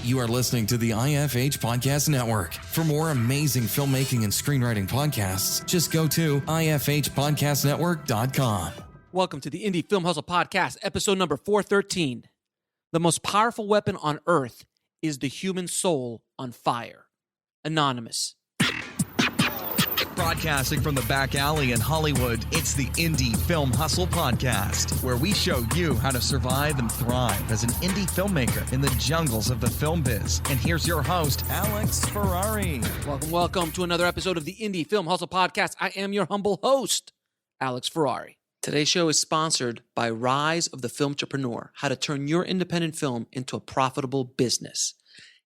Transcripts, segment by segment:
You are listening to the IFH Podcast Network. For more amazing filmmaking and screenwriting podcasts, just go to ifhpodcastnetwork.com. Welcome to the Indie Film Hustle Podcast, episode number 413. The most powerful weapon on earth is the human soul on fire. Anonymous. Broadcasting from the back alley in Hollywood, it's the Indie Film Hustle Podcast, where we show you how to survive and thrive as an indie filmmaker in the jungles of the film biz. And here's your host, Alex Ferrari. Welcome to another episode of the Indie Film Hustle Podcast. I am your humble host, Alex Ferrari. Today's show is sponsored by Rise of the Filmtrepreneur, how to turn your independent film into a profitable business.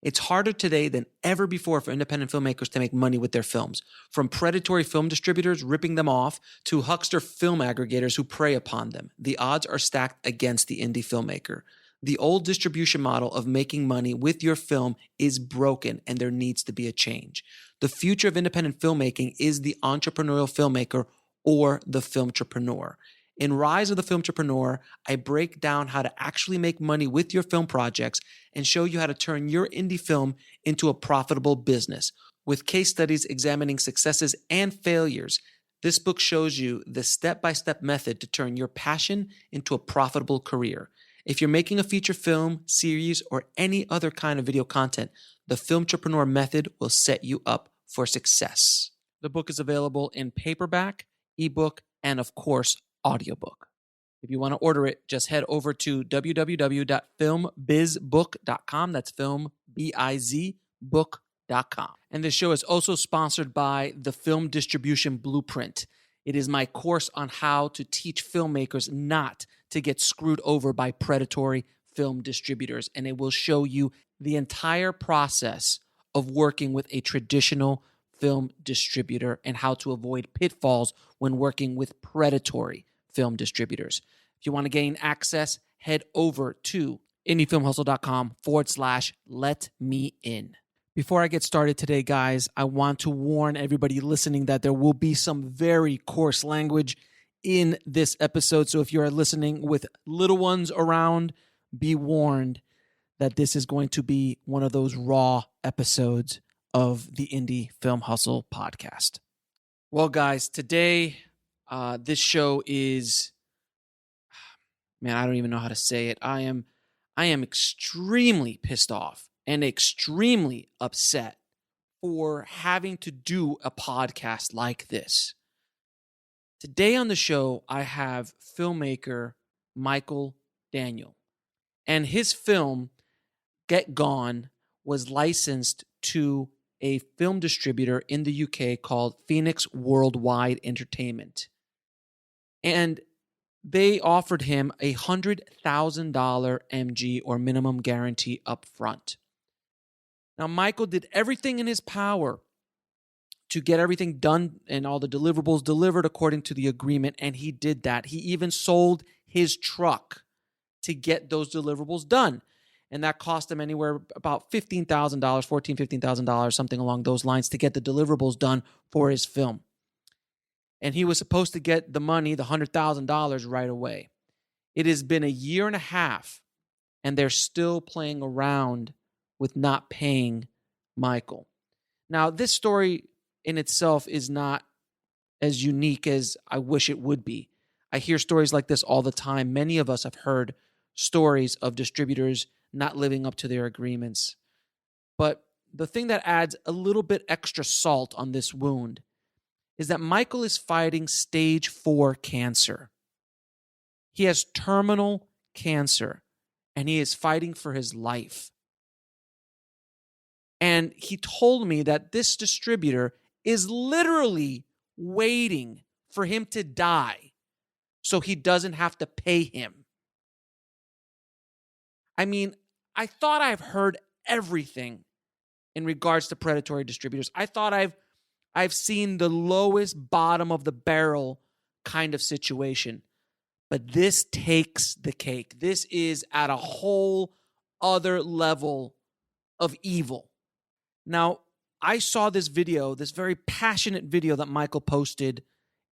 It's harder today than ever before for independent filmmakers to make money with their films. From predatory film distributors ripping them off to huckster film aggregators who prey upon them, the odds are stacked against the indie filmmaker. The old distribution model of making money with your film is broken, and there needs to be a change. The future of independent filmmaking is the entrepreneurial filmmaker or the filmtrepreneur. In Rise of the Filmtrepreneur, I break down how to actually make money with your film projects and show you how to turn your indie film into a profitable business. With case studies examining successes and failures, this book shows you the step-by-step method to turn your passion into a profitable career. If you're making a feature film, series, or any other kind of video content, the Filmtrepreneur method will set you up for success. The book is available in paperback, ebook, and of course, audiobook. If you want to order it, just head over to www.filmbizbook.com. That's filmbizbook.com. And this show is also sponsored by the Film Distribution Blueprint. It is my course on how to teach filmmakers not to get screwed over by predatory film distributors. And it will show you the entire process of working with a traditional film distributor and how to avoid pitfalls when working with predatory film distributors. If you want to gain access, head over to indiefilmhustle.com/let me in. Before I get started today, guys, I want to warn everybody listening that there will be some very coarse language in this episode. So if you are listening with little ones around, be warned that this is going to be one of those raw episodes of the Indie Film Hustle podcast. Well, guys, today this show is, man, I don't even know how to say it. I am extremely pissed off and extremely upset for having to do a podcast like this. Today on the show, I have filmmaker Michael Daniel, and his film, Get Gone, was licensed to a film distributor in the UK called Phoenix Worldwide Entertainment. And they offered him a $100,000 MG or minimum guarantee up front. Now, Michael did everything in his power to get everything done and all the deliverables delivered according to the agreement, and he did that. He even sold his truck to get those deliverables done. And that cost him anywhere about $15,000, $15,000, something along those lines, to get the deliverables done for his film. And he was supposed to get the money, the $100,000, right away. It has been a year and a half, and they're still playing around with not paying Michael. Now, this story in itself is not as unique as I wish it would be. I hear stories like this all the time. Many of us have heard stories of distributors not living up to their agreements. But the thing that adds a little bit extra salt on this wound is that Michael is fighting stage 4 cancer. He has terminal cancer, and he is fighting for his life. And he told me that this distributor is literally waiting for him to die so he doesn't have to pay him. I mean, I thought I've heard everything in regards to predatory distributors. I thought I've seen the lowest bottom of the barrel kind of situation. But this takes the cake. This is at a whole other level of evil. Now, I saw this video, this very passionate video that Michael posted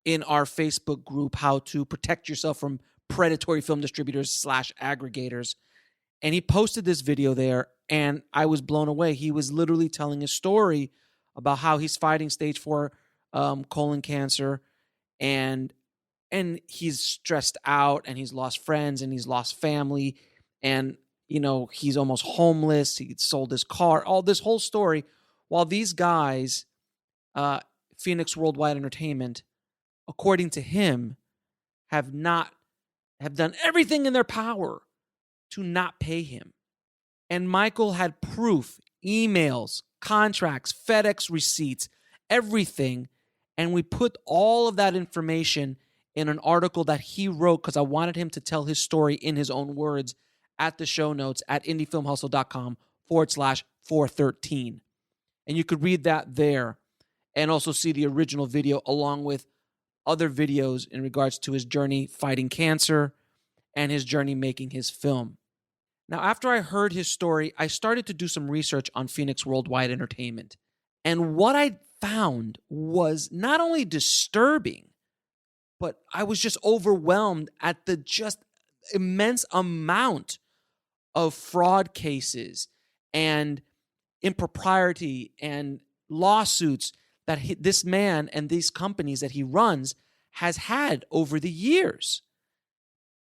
in our Facebook group, How to Protect Yourself from Predatory Film Distributors / Aggregators. And he posted this video there, and I was blown away. He was literally telling his story about how he's fighting stage 4 colon cancer, and he's stressed out, and he's lost friends, and he's lost family, and he's almost homeless. He sold his car, all this whole story, while these guys, Phoenix Worldwide Entertainment, according to him, have done everything in their power to not pay him. And Michael had proof, emails, contracts, FedEx receipts, everything. And we put all of that information in an article that he wrote because I wanted him to tell his story in his own words at the show notes at indiefilmhustle.com/413. And you could read that there and also see the original video along with other videos in regards to his journey fighting cancer and his journey making his film. Now, after I heard his story, I started to do some research on Phoenix Worldwide Entertainment. And what I found was not only disturbing, but I was just overwhelmed at the just immense amount of fraud cases and impropriety and lawsuits that this man and these companies that he runs has had over the years.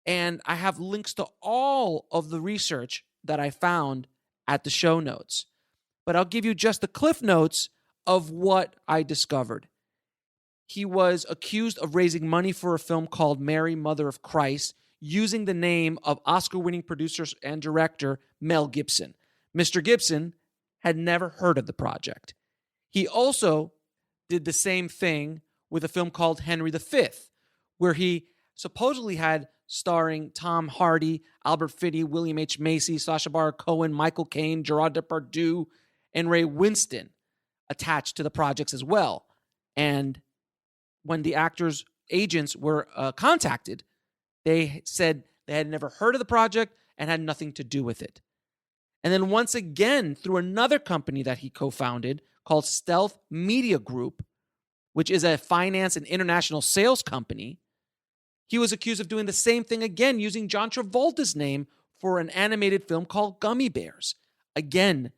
And I have links to all of the research that I found at the show notes. But I'll give you just the cliff notes of what I discovered. He was accused of raising money for a film called Mary, Mother of Christ, using the name of Oscar-winning producer and director Mel Gibson. Mr. Gibson had never heard of the project. He also did the same thing with a film called Henry V, where he supposedly had starring Tom Hardy, Albert Finney, William H. Macy, Sacha Baron Cohen, Michael Caine, Gerard Depardieu, and Ray Winston attached to the projects as well. And when the actors' agents were contacted, they said they had never heard of the project and had nothing to do with it. And then once again, through another company that he co-founded called Stealth Media Group, which is a finance and international sales company, he was accused of doing the same thing again, using John Travolta's name for an animated film called Gummy Bears. Again,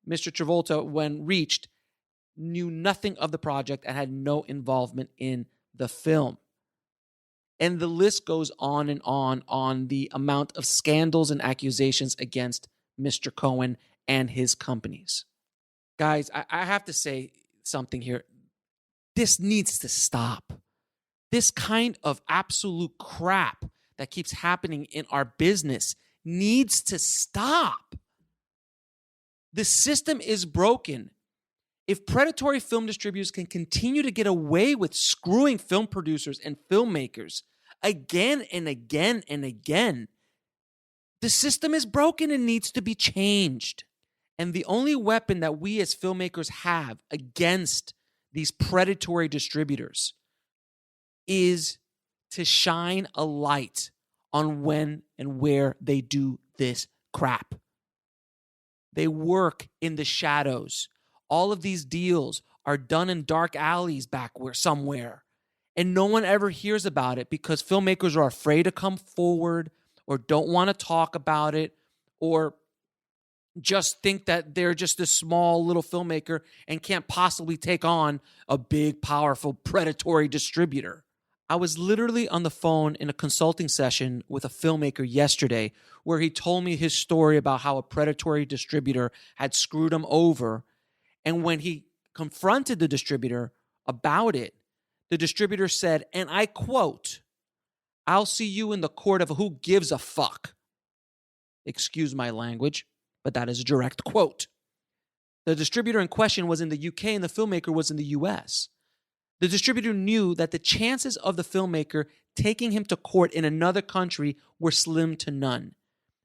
Mr. Travolta, when reached, knew nothing of the project and had no involvement in the film. And the list goes on and on the amount of scandals and accusations against Mr. Cohen and his companies. Guys, I have to say something here. This needs to stop. This kind of absolute crap that keeps happening in our business needs to stop. The system is broken. If predatory film distributors can continue to get away with screwing film producers and filmmakers again and again and again, the system is broken and needs to be changed. And the only weapon that we as filmmakers have against these predatory distributors is to shine a light on when and where they do this crap. They work in the shadows. All of these deals are done in dark alleys back somewhere. And no one ever hears about it because filmmakers are afraid to come forward or don't want to talk about it or just think that they're just a small little filmmaker and can't possibly take on a big, powerful, predatory distributor. I was literally on the phone in a consulting session with a filmmaker yesterday where he told me his story about how a predatory distributor had screwed him over. And when he confronted the distributor about it, the distributor said, and I quote, "I'll see you in the court of who gives a fuck." Excuse my language, but that is a direct quote. The distributor in question was in the UK and the filmmaker was in the US. The distributor knew that the chances of the filmmaker taking him to court in another country were slim to none.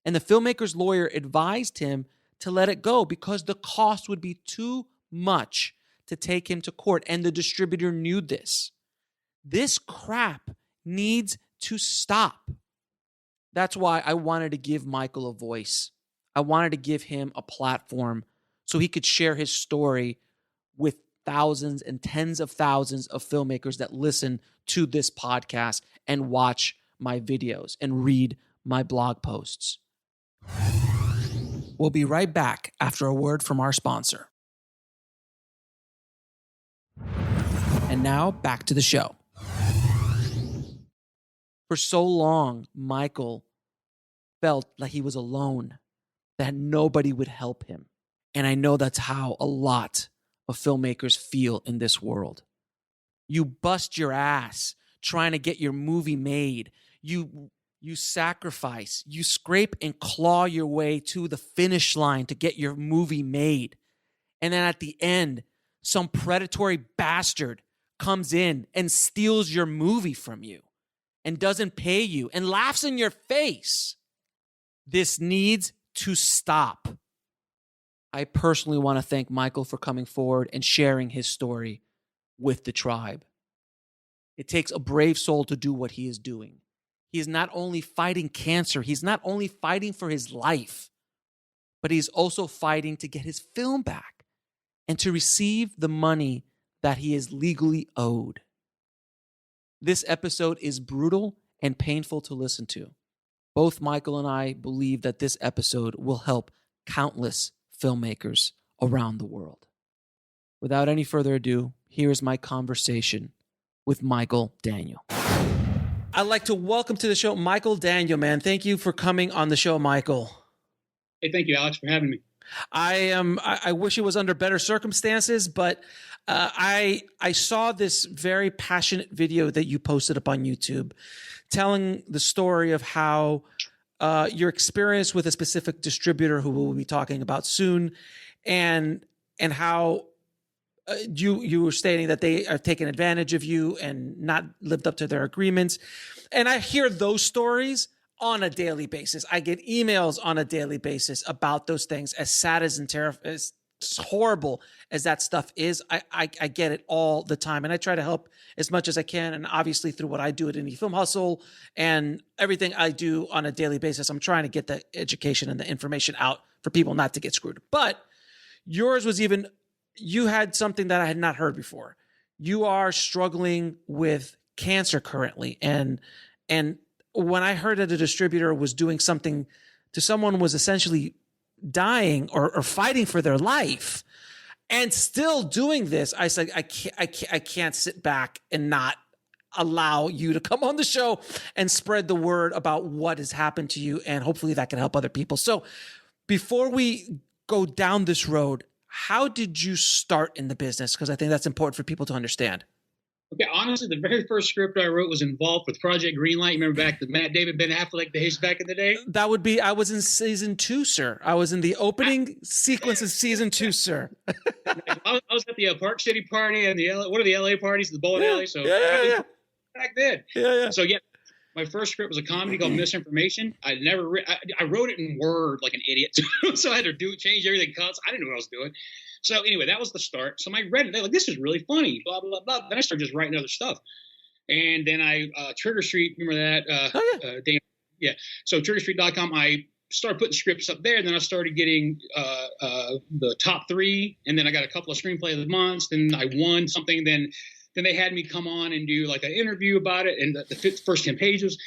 And the filmmaker's lawyer advised him to let it go because the cost would be too much to take him to court. And the distributor knew this. This crap needs to stop. That's why I wanted to give Michael a voice. I wanted to give him a platform so he could share his story with thousands and tens of thousands of filmmakers that listen to this podcast and watch my videos and read my blog posts. We'll be right back after a word from our sponsor. And now back to the show. For so long, Michael felt like he was alone, that nobody would help him. And I know that's how a lot of filmmakers feel in this world. You bust your ass trying to get your movie made. You sacrifice, you scrape and claw your way to the finish line to get your movie made. And then at the end, some predatory bastard comes in and steals your movie from you and doesn't pay you and laughs in your face. This needs to stop. I personally want to thank Michael for coming forward and sharing his story with the tribe. It takes a brave soul to do what he is doing. He is not only fighting cancer, he's not only fighting for his life, but he's also fighting to get his film back and to receive the money that he is legally owed. This episode is brutal and painful to listen to. Both Michael and I believe that this episode will help countless filmmakers around the world. Without any further ado, here is my conversation with Michael Daniel. I'd like to welcome to the show Michael Daniel, man. Thank you for coming on the show, Michael. Hey, thank you, Alex, for having me. I wish it was under better circumstances, but I saw this very passionate video that you posted up on YouTube telling the story of how your experience with a specific distributor who we'll be talking about soon, and how you were stating that they are taking advantage of you and not lived up to their agreements. And I hear those stories on a daily basis. I get emails on a daily basis about those things. As sad as as horrible as that stuff is, I get it all the time. And I try to help as much as I can. And obviously through what I do at Indie Film Hustle and everything I do on a daily basis, I'm trying to get the education and the information out for people not to get screwed. But yours was even, you had something that I had not heard before. You are struggling with cancer currently. And when I heard that a distributor was doing something to someone who was essentially dying or fighting for their life and still doing this, I said, I can't sit back and not allow you to come on the show and spread the word about what has happened to you. And hopefully that can help other people. So before we go down this road, how did you start in the business? Because I think that's important for people to understand. Okay, honestly, the very first script I wrote was involved with Project Greenlight. Remember back the Matt David, Ben Affleck days back in the day? That would be, I was in season 2, sir. I was in the opening sequence of season 2, sir. I was at the Park City party and one of the LA parties, the bowling alley. So back then. So my first script was a comedy called Misinformation. I wrote it in Word like an idiot. So I had to change everything cuts. I didn't know what I was doing. So anyway, that was the start. So I read it. They're like, this is really funny, blah, blah, blah. Then I started just writing other stuff. And then Trigger Street, remember that? So TriggerStreet.com, I started putting scripts up there. And then I started getting the top 3. And then I got a couple of screenplay of the months. Then I won something. Then they had me come on and do like an interview about it. And the first 10 pages.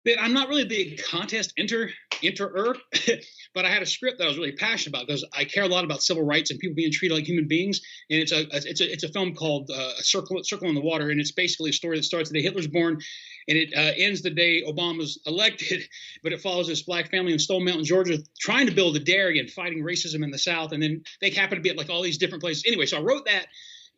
But I'm not really a big contest enterer, but I had a script that I was really passionate about because I care a lot about civil rights and people being treated like human beings. And it's a film called Circle in the Water, and it's basically a story that starts the day Hitler's born, and it ends the day Obama's elected. But it follows this black family in Stone Mountain, Georgia, trying to build a dairy and fighting racism in the South, and then they happen to be at like all these different places. Anyway, so I wrote that,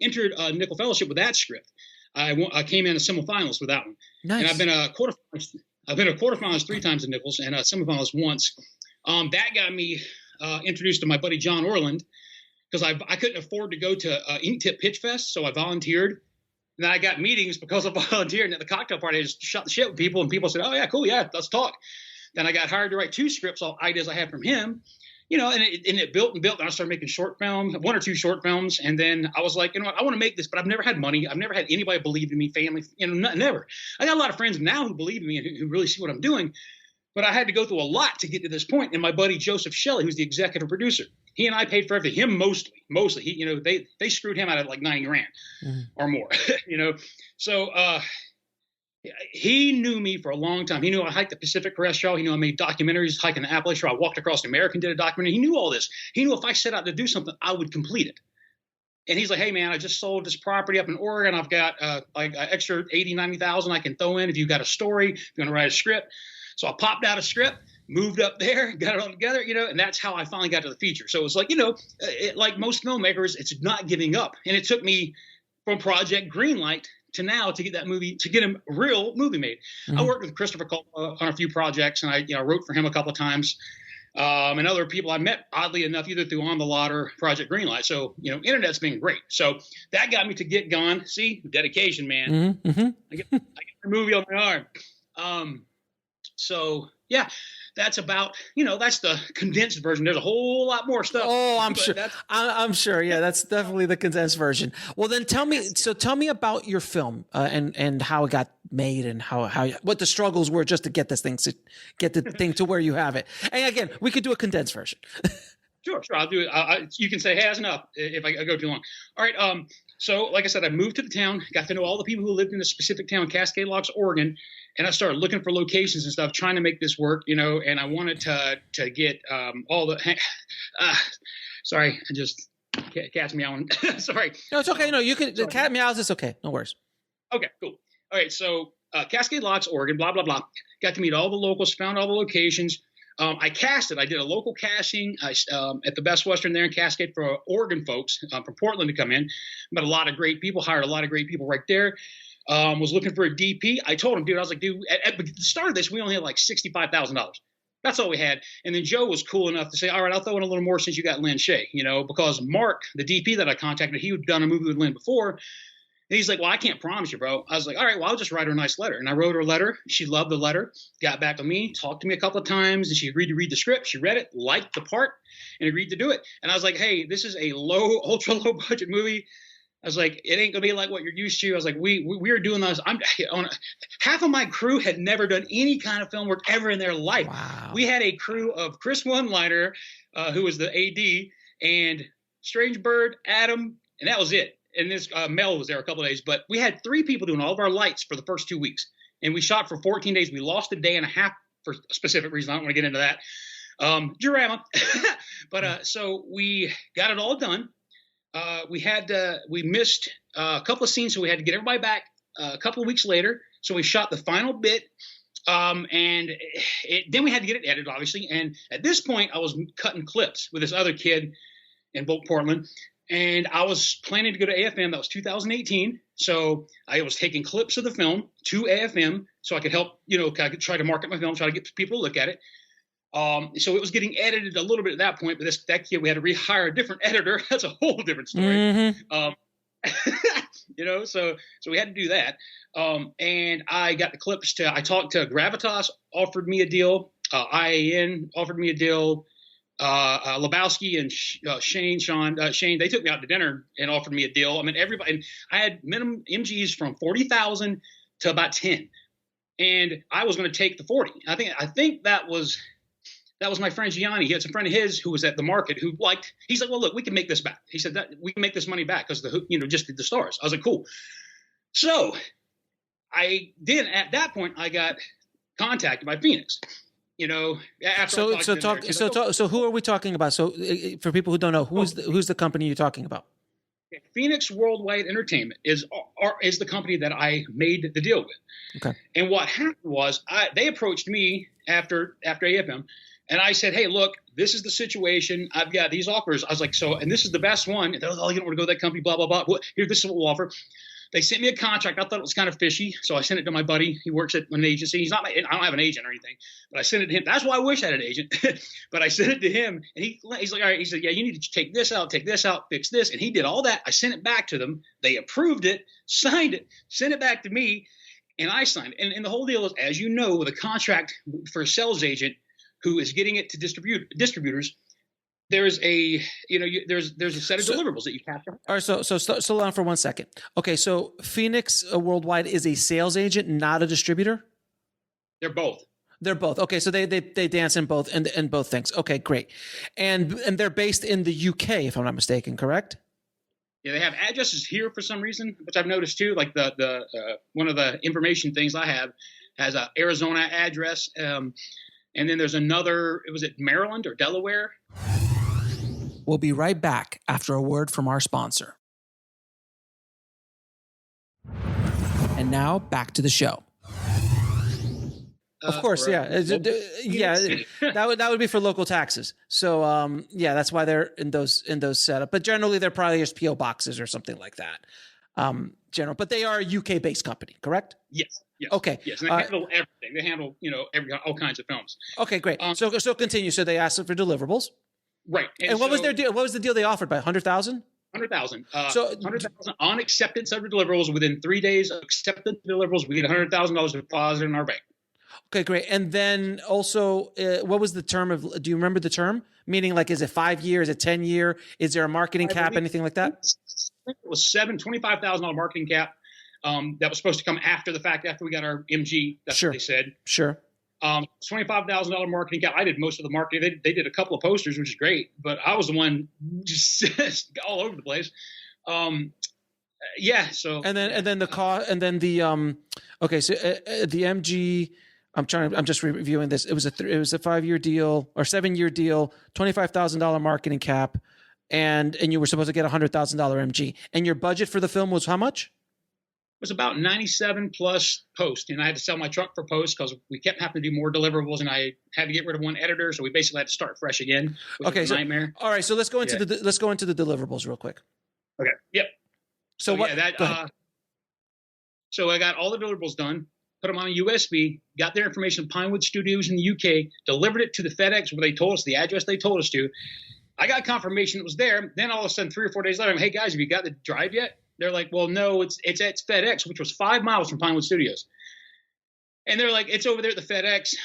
entered Nickel Fellowship with that script. I came in a semifinalist with that one, nice. And I've been a quarterfinalist. I've been a quarterfinalist 3 times in Nichols and a semifinalist once. That got me introduced to my buddy John Orland because I couldn't afford to go to Inktip Pitch Fest, so I volunteered. And then I got meetings because I volunteered. And at the cocktail party, I just shot the shit with people, and people said, "Oh yeah, cool, yeah, let's talk." Then I got hired to write 2 scripts, all ideas I had from him. And it built and built. And I started making short films, 1 or 2 short films. And then I was like, you know what, I want to make this, but I've never had money. I've never had anybody believe in me, family, never. I got a lot of friends now who believe in me and who really see what I'm doing. But I had to go through a lot to get to this point. And my buddy Joseph Shelley, who's the executive producer, he and I paid for everything. Him mostly. He, they screwed him out of like $9,000 or more. So He knew me for a long time. He knew I hiked the Pacific Crest Trail. He knew I made documentaries hiking the Appalachian Trail. I walked across America and did a documentary. He knew all this. He knew if I set out to do something, I would complete it. And he's like, hey, man, I just sold this property up in Oregon. I've got like an extra 80, 90,000 I can throw in if you've got a story, if you want to write a script. So I popped out a script, moved up there, got it all together, and that's how I finally got to the feature. So it's like, like most filmmakers, it's not giving up. And it took me from Project Greenlight to now to get that movie, to get a real movie made. Mm-hmm. I worked with Christopher Coppola on a few projects, and I wrote for him a couple of times. And other people I met, oddly enough, either through On the Lot or Project Greenlight. So, internet's been great. So that got me to get gone. See, dedication, man. Mm-hmm. I get a movie on my arm. So yeah, that's about, that's the condensed version. There's a whole lot more stuff. Oh, I'm sure. I'm sure. Yeah, that's definitely the condensed version. Well, then tell me about your film and how it got made and what the struggles were just to get the thing to where you have it. And again, we could do a condensed version. Sure. I'll do it. You can say, hey, that's enough if I go too long. All right. So like I said, I moved to the town, got to know all the people who lived in a specific town, Cascade Locks, Oregon. And I started looking for locations and stuff, trying to make this work, and I wanted to get all the sorry, I just cat's meowing. Sorry. No, it's okay. No, you can. The cat meows. It's okay. No worries. Okay, cool. All right. So Cascade Locks, Oregon, blah, blah, blah. Got to meet all the locals, found all the locations. I casted. I did a local casting at the Best Western there in Cascade for Oregon folks from Portland to come in. Met a lot of great people, hired a lot of great people right there. Was looking for a DP. I told him, dude, at the start of this, we only had like $65,000. That's all we had. And then Joe was cool enough to say, all right, I'll throw in a little more since you got Lynn Shea, because Mark, the DP that I contacted, he had done a movie with Lynn before. And he's like, well, I can't promise you, bro. I was like, all right, well, I'll just write her a nice letter. And I wrote her a letter. She loved the letter, got back to me, talked to me a couple of times, and she agreed to read the script. She read it, liked the part, and agreed to do it. And I was like, hey, this is a ultra low budget movie. I was like, it ain't gonna be like what you're used to. I was like, we are doing this. Half of my crew had never done any kind of film work ever in their life. Wow. We had a crew of Chris One-Liner, who was the AD, and Strange Bird, Adam, and that was it. And this Mel was there a couple of days, but we had 3 people doing all of our lights for the first 2 weeks, and we shot for 14 days. We lost a day and a half for a specific reason. I don't want to get into that. Drama. But so we got it all done. We missed a couple of scenes, so we had to get everybody back a couple of weeks later. So we shot the final bit, and then we had to get it edited, obviously. And at this point, I was cutting clips with this other kid in Portland, and I was planning to go to AFM. That was 2018. So I was taking clips of the film to AFM so I could help, I could try to market my film, try to get people to look at it. So it was getting edited a little bit at that point, but that kid, we had to rehire a different editor. That's a whole different story. Mm-hmm. So we had to do that. And I got the clips I talked to Gravitas, offered me a deal. IAN offered me a deal. Lebowski and Shane, they took me out to dinner and offered me a deal. I mean, everybody, and I had minimum MGs from 40,000 to about 10. And I was going to take the 40. I think that was my friend Gianni. He had some friend of his who was at the market he's like, well, look, we can make this back. He said that we can make this money back because just the stars. I was like, cool. So at that point, I got contacted by Phoenix. So who are we talking about? So for people who don't know, who's the company you're talking about? Phoenix Worldwide Entertainment is the company that I made the deal with. Okay. And what happened was they approached me after AFM, and I said, hey, look, this is the situation. I've got these offers. I was like, and this is the best one. And they're like, oh, you don't want to go to that company, blah, blah, blah. Here, this is what we'll offer. They sent me a contract. I thought it was kind of fishy, so I sent it to my buddy. He works at an agency. I don't have an agent or anything, but I sent it to him. That's why I wish I had an agent. But I sent it to him, and he's like, all right. He said, yeah, you need to take this out, fix this. And he did all that. I sent it back to them. They approved it, signed it, sent it back to me, and I signed it. And the whole deal is, as you know, with a contract for a sales agent who is getting it to distributors, there's a set of deliverables that you have to have. All right, so slow down for 1 second. Okay, so Phoenix Worldwide is a sales agent, not a distributor? They're both. They're both. Okay, so they dance in both and both things. Okay, great. And they're based in the UK, if I'm not mistaken, correct? Yeah, they have addresses here for some reason, which I've noticed too. Like the one of the information things I have has a Arizona address, and then there's another. Was it Maryland or Delaware? We'll be right back after a word from our sponsor. And now back to the show. Of course, yeah. That would be for local taxes. So, that's why they're in those setup. But generally, they're probably just PO boxes or something like that. But they are a UK based company, correct? Yes. Okay. Yes, and they handle everything. They handle all kinds of films. Okay, great. So continue. So they asked for deliverables, right? And what was their deal? What was the deal they offered by 100,000? 100,000. So 100,000 on acceptance of deliverables. Within 3 days of acceptance of deliverables, we get $100,000 deposit in our bank. Okay, great. And then also, what was the term of? Do you remember the term? Meaning, like, is it 5 years? Is it 10 year? Is there a marketing cap? Anything like that? I think it was $25,000 marketing cap. That was supposed to come after the fact, after we got our MG. That's what they said. Sure. $25,000 marketing cap. I did most of the marketing. They did a couple of posters, which is great, but I was the one just all over the place. So and then the cost, and then the okay. So the MG. I'm just reviewing this. It was a 5-year deal or 7-year deal, $25,000 marketing cap, and you were supposed to get $100,000 MG. And your budget for the film was how much? It was about 97 plus post, and I had to sell my truck for post because we kept having to do more deliverables, and I had to get rid of one editor, so we basically had to start fresh again. Okay, so nightmare. All right, so let's go into the deliverables real quick. Okay. Yep. So what? So I got all the deliverables done. Put them on a USB, got their information, Pinewood Studios in the UK, delivered it to the FedEx where they told us, the address they told us to. I got confirmation it was there. Then all of a sudden, 3 or 4 days later, I'm, hey, guys, have you got the drive yet? They're like, well, no, it's at FedEx, which was 5 miles from Pinewood Studios. And they're like, it's over there at the FedEx.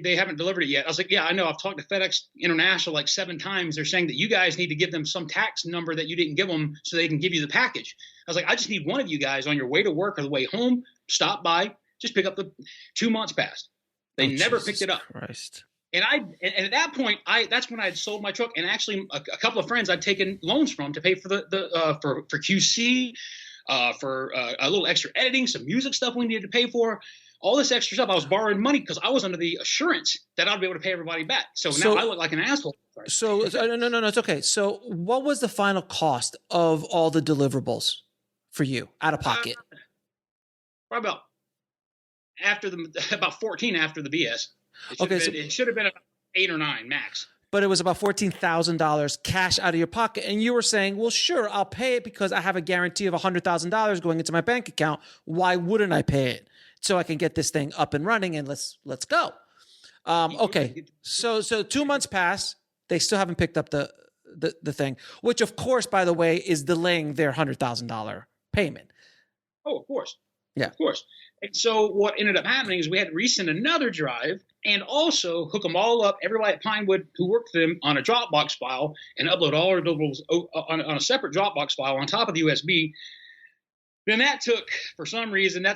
They haven't delivered it yet. I was like, yeah, I know. I've talked to FedEx International like 7 times. They're saying that you guys need to give them some tax number that you didn't give them so they can give you the package. I was like, I just need one of you guys on your way to work or the way home, stop by, just pick up the 2 months passed. They never picked it up. Christ. And at that point, that's when I had sold my truck, and actually a couple of friends I'd taken loans from to pay for for QC, for a little extra editing, some music stuff we needed to pay for. All this extra stuff, I was borrowing money because I was under the assurance that I'd be able to pay everybody back. So now I look like an asshole. So no, it's okay. So what was the final cost of all the deliverables for you out of pocket? Probably about 14 after the BS. It should have been about 8 or 9 max. But it was about $14,000 cash out of your pocket. And you were saying, well, sure, I'll pay it because I have a guarantee of $100,000 going into my bank account. Why wouldn't I pay it? So I can get this thing up and running and let's go. Okay. So 2 months pass. They still haven't picked up the thing, which of course, by the way, is delaying their $100,000 payment. Oh, of course. Yeah. Of course. And so what ended up happening is we had to resend another drive and also hook them all up, everybody at Pinewood who worked for them, on a Dropbox file and upload all our deliverables on a separate Dropbox file on top of the USB. Then that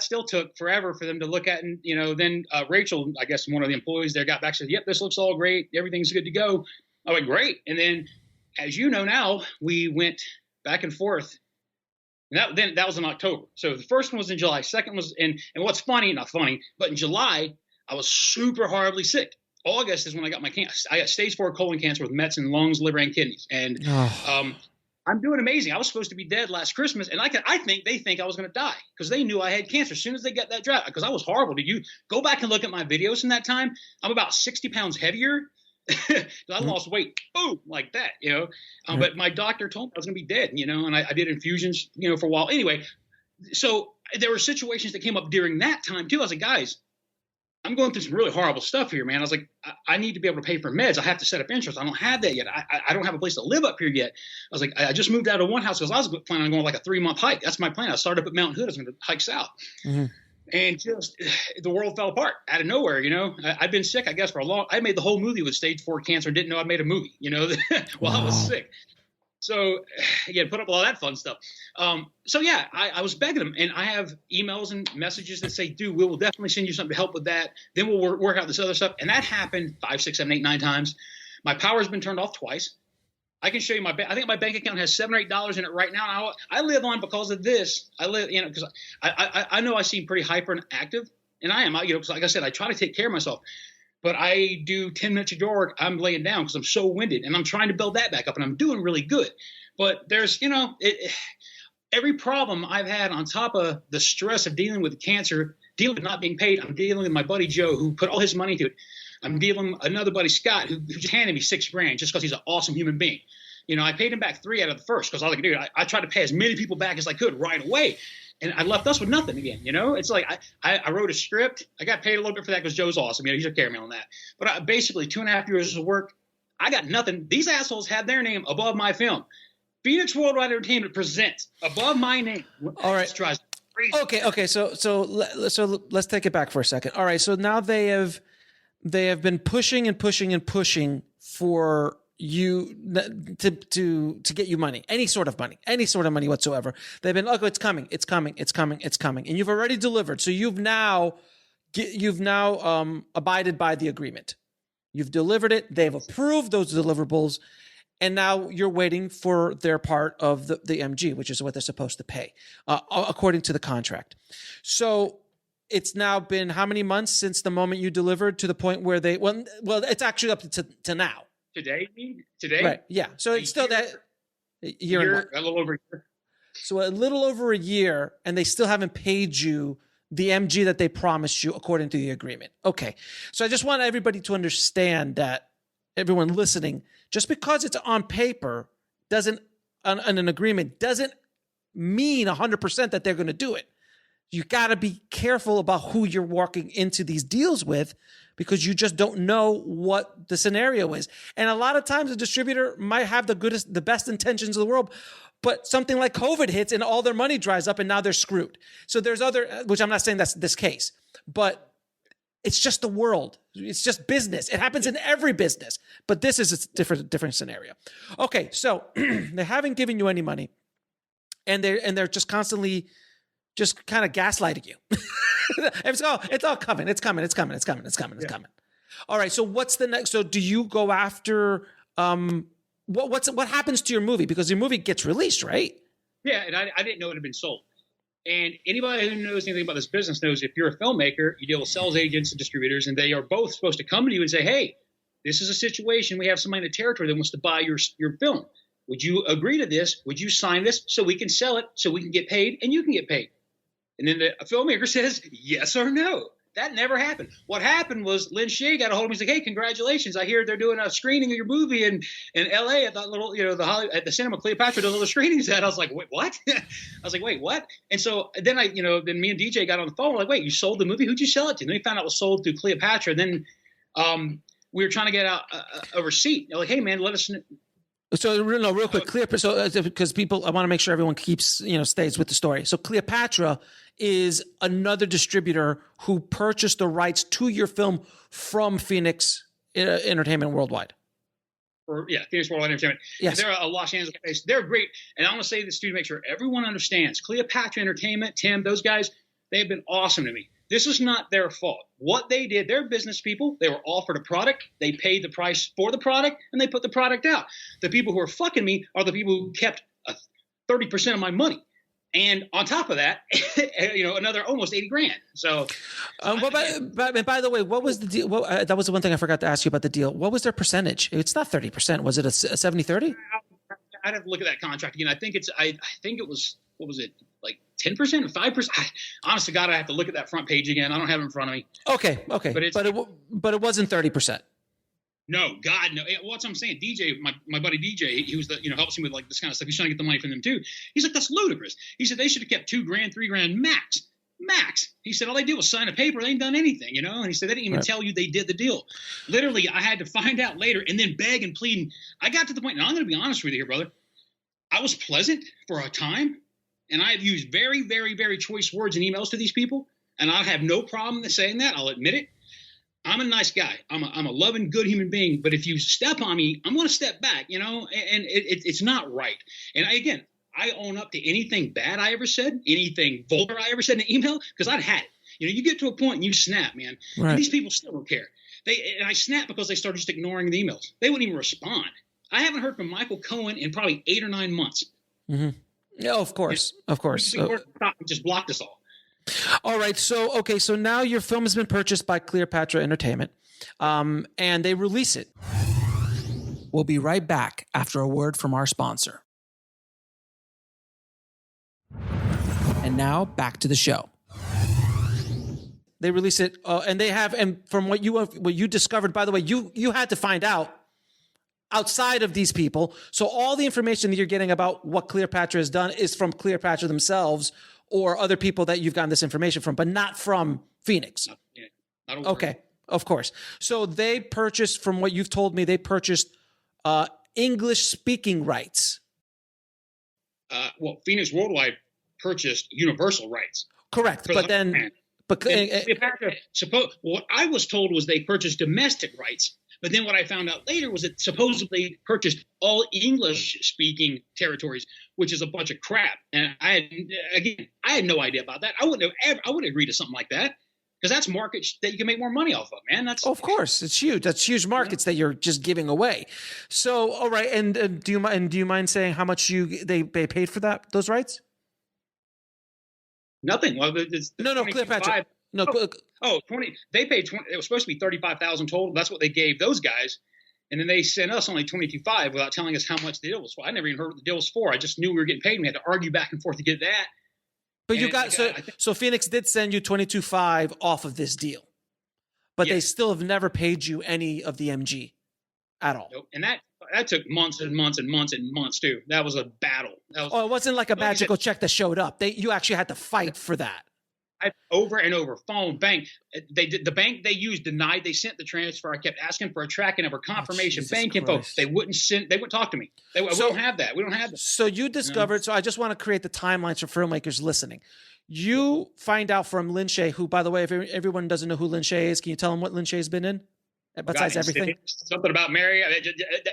still took forever for them to look at. And, then Rachel, I guess one of the employees there, got back and said, yep, this looks all great. Everything's good to go. I went, great. And then, as you know now, we went back and forth. And that was in October. So the first one was in July. Second was and what's funny, not funny, but in July, I was super horribly sick. August is when I got my cancer. I got stage 4 colon cancer with mets in lungs, liver, and kidneys. And I'm doing amazing. I was supposed to be dead last Christmas, and they think I was going to die because they knew I had cancer as soon as they got that draft. Because I was horrible. Did you go back and look at my videos from that time? I'm about 60 pounds heavier. I lost weight, boom, like that, But my doctor told me I was going to be dead, and I did infusions, for a while. Anyway, so there were situations that came up during that time too. I was like, guys, I'm going through some really horrible stuff here, man. I was like, I need to be able to pay for meds. I have to set up insurance. I don't have that yet. I don't have a place to live up here yet. I was like, I just moved out of one house because I was planning on going like a 3-month hike. That's my plan. I started up at Mountain Hood. I was going to hike south. Mm-hmm. And just the world fell apart out of nowhere, I'd been sick, I guess, I made the whole movie with stage 4 cancer and didn't know I made a movie, while I was sick. So, put up all that fun stuff. I was begging them, and I have emails and messages that say, dude, we will definitely send you something to help with that. Then we'll work out this other stuff. And that happened 5, 6, 7, 8, 9 times. My power's been turned off twice. I can show you I think my bank account has $7 or $8 in it right now. I live on because of this. I live, because I know I seem pretty hyper and active, and I am. Because like I said, I try to take care of myself. But I do 10 minutes of door work. I'm laying down because I'm so winded, and I'm trying to build that back up, and I'm doing really good. But there's, every problem I've had on top of the stress of dealing with cancer, dealing with not being paid. I'm dealing with my buddy Joe, who put all his money into it. I'm dealing with another buddy, Scott, who just handed me $6,000 just because he's an awesome human being. I paid him back 3 out of the first because I was like, dude, I tried to pay as many people back as I could right away. And I left us with nothing again. It's like I wrote a script. I got paid a little bit for that because Joe's awesome. He took care of me on that. But basically 2.5 years of work, I got nothing. These assholes had their name above my film. Phoenix Worldwide Entertainment presents above my name. All right. Drives me crazy. Okay. So let's take it back for a second. All right. So now they have been pushing and pushing and pushing for you to get you money, any sort of money whatsoever. They've been, it's coming, and you've already delivered. So you've now abided by the agreement. You've delivered it. They've approved those deliverables, and now you're waiting for their part of the MG, which is what they're supposed to pay according to the contract. So it's now been how many months since the moment you delivered to the point where it's actually up to now. Today? Right. Yeah. So it's still that year, a little over a year. So a little over a year, and they still haven't paid you the MG that they promised you according to the agreement. Okay. So I just want everybody to understand that, everyone listening, just because it's on paper an agreement doesn't mean 100% that they're going to do it. You got to be careful about who you're walking into these deals with, because you just don't know what the scenario is. And a lot of times a distributor might have the best intentions of the world, but something like COVID hits and all their money dries up and now they're screwed. So there's which I'm not saying that's this case, but it's just the world. It's just business. It happens in every business, but this is a different scenario. Okay. So they haven't given you any money, and they're just constantly just kind of gaslighting you. It's all coming. It's coming. All right. So what's the next? So do you go after, what happens to your movie? Because your movie gets released, right? Yeah. And I didn't know it had been sold. And anybody who knows anything about this business knows if you're a filmmaker, you deal with sales agents and distributors, and they are both supposed to come to you and say, hey, this is a situation. We have somebody in the territory that wants to buy your film. Would you agree to this? Would you sign this so we can sell it, so we can get paid and you can get paid? And then the filmmaker says yes or no. That never happened. What happened was Lynn Shea got a hold of me and said, hey, congratulations. I hear they're doing a screening of your movie in L.A. at that little, at the cinema Cleopatra does all the screenings at. I was like, wait, what? I was like, wait, what? And so then then me and DJ got on the phone. We're like, wait, you sold the movie? Who'd you sell it to? And then we found out it was sold through Cleopatra. Then we were trying to get out a receipt. They're like, hey, man, let us know. So no, real quick, Cleopatra. Because I want to make sure everyone keeps, stays with the story. So Cleopatra is another distributor who purchased the rights to your film from Phoenix Entertainment Worldwide. Phoenix Worldwide Entertainment. Yes. They're a Los Angeles based. They're great. And I want to say this to make sure everyone understands. Cleopatra Entertainment, Tim, those guys, they have been awesome to me. This is not their fault. What they did, they're business people. They were offered a product. They paid the price for the product, and they put the product out. The people who are fucking me are the people who kept 30% of my money. And on top of that, another almost $80,000. So, but by the way, what was the deal? That was the one thing I forgot to ask you about the deal. What was their percentage? It's not 30%. Was it a 70-30? I'd have to look at that contract again. I think it was, what was it? Like 10% or 5%? Honest to God, I have to look at that front page again. I don't have it in front of me. Okay. But it wasn't 30%. No, God, no. What's I'm saying? DJ, my buddy DJ, he was helps me with like this kind of stuff. He's trying to get the money from them too. He's like, that's ludicrous. He said they should have kept $2,000, $3,000 max. He said all they did was sign a paper. They ain't done anything, And he said they didn't even tell you they did the deal. Literally, I had to find out later and then beg and plead. And I got to the point, and I'm going to be honest with you here, brother. I was pleasant for a time, and I've used very, very, very choice words and emails to these people, and I have no problem saying that. I'll admit it. I'm a nice guy. I'm a loving, good human being. But if you step on me, I'm going to step back, and it's not right. And I own up to anything bad I ever said, anything vulgar I ever said in an email, because I'd had it. You get to a point and you snap, man. Right. And these people still don't care. And I snap because they started just ignoring the emails. They wouldn't even respond. I haven't heard from Michael Cohen in probably 8 or 9 months. Mm-hmm. Yeah, of course. Just blocked us all. All right. So now your film has been purchased by Cleopatra Entertainment, and they release it. We'll be right back after a word from our sponsor. And now back to the show. They release it, and from what you discovered, by the way, you had to find out outside of these people. So all the information that you're getting about what Cleopatra has done is from Cleopatra themselves or other people that you've gotten this information from, but not from Phoenix. Okay, of course. So they purchased, from what you've told me, they purchased English-speaking rights. Well, Phoenix Worldwide purchased universal rights. Correct, but then... Cleopatra, what I was told was they purchased domestic rights, but then what I found out later was that supposedly purchased all English-speaking territories, which is a bunch of crap. And I had no idea about that. I wouldn't agree to something like that, because that's markets that you can make more money off of, man. Of course, it's huge. That's huge markets that you're just giving away. So, all right, and do you mind saying how much they paid for those rights? Nothing. Well, it's no, Cleopatra. No, 20. They paid 20. It was supposed to be 35,000 total. That's what they gave those guys, and then they sent us only 22.5 without telling us how much the deal was for. I never even heard what the deal was for. I just knew we were getting paid. And we had to argue back and forth to get that. But so Phoenix did send you 22.5 off of this deal, but they still have never paid you any of the MG at all. Nope. And that took months and months and months and months too. That was a battle. It wasn't like a magical check that showed up. You actually had to fight for that. Over and over, phone, bank. The bank they used denied they sent the transfer. I kept asking for a tracking number, confirmation, bank info. They wouldn't talk to me. We don't have that. We don't have that. So you discovered. So I just want to create the timelines for filmmakers listening. You find out from Lin Shaye, who, by the way, if everyone doesn't know who Lin Shaye is, can you tell them what Lin Shaye's been in? Besides everything, something about Mary,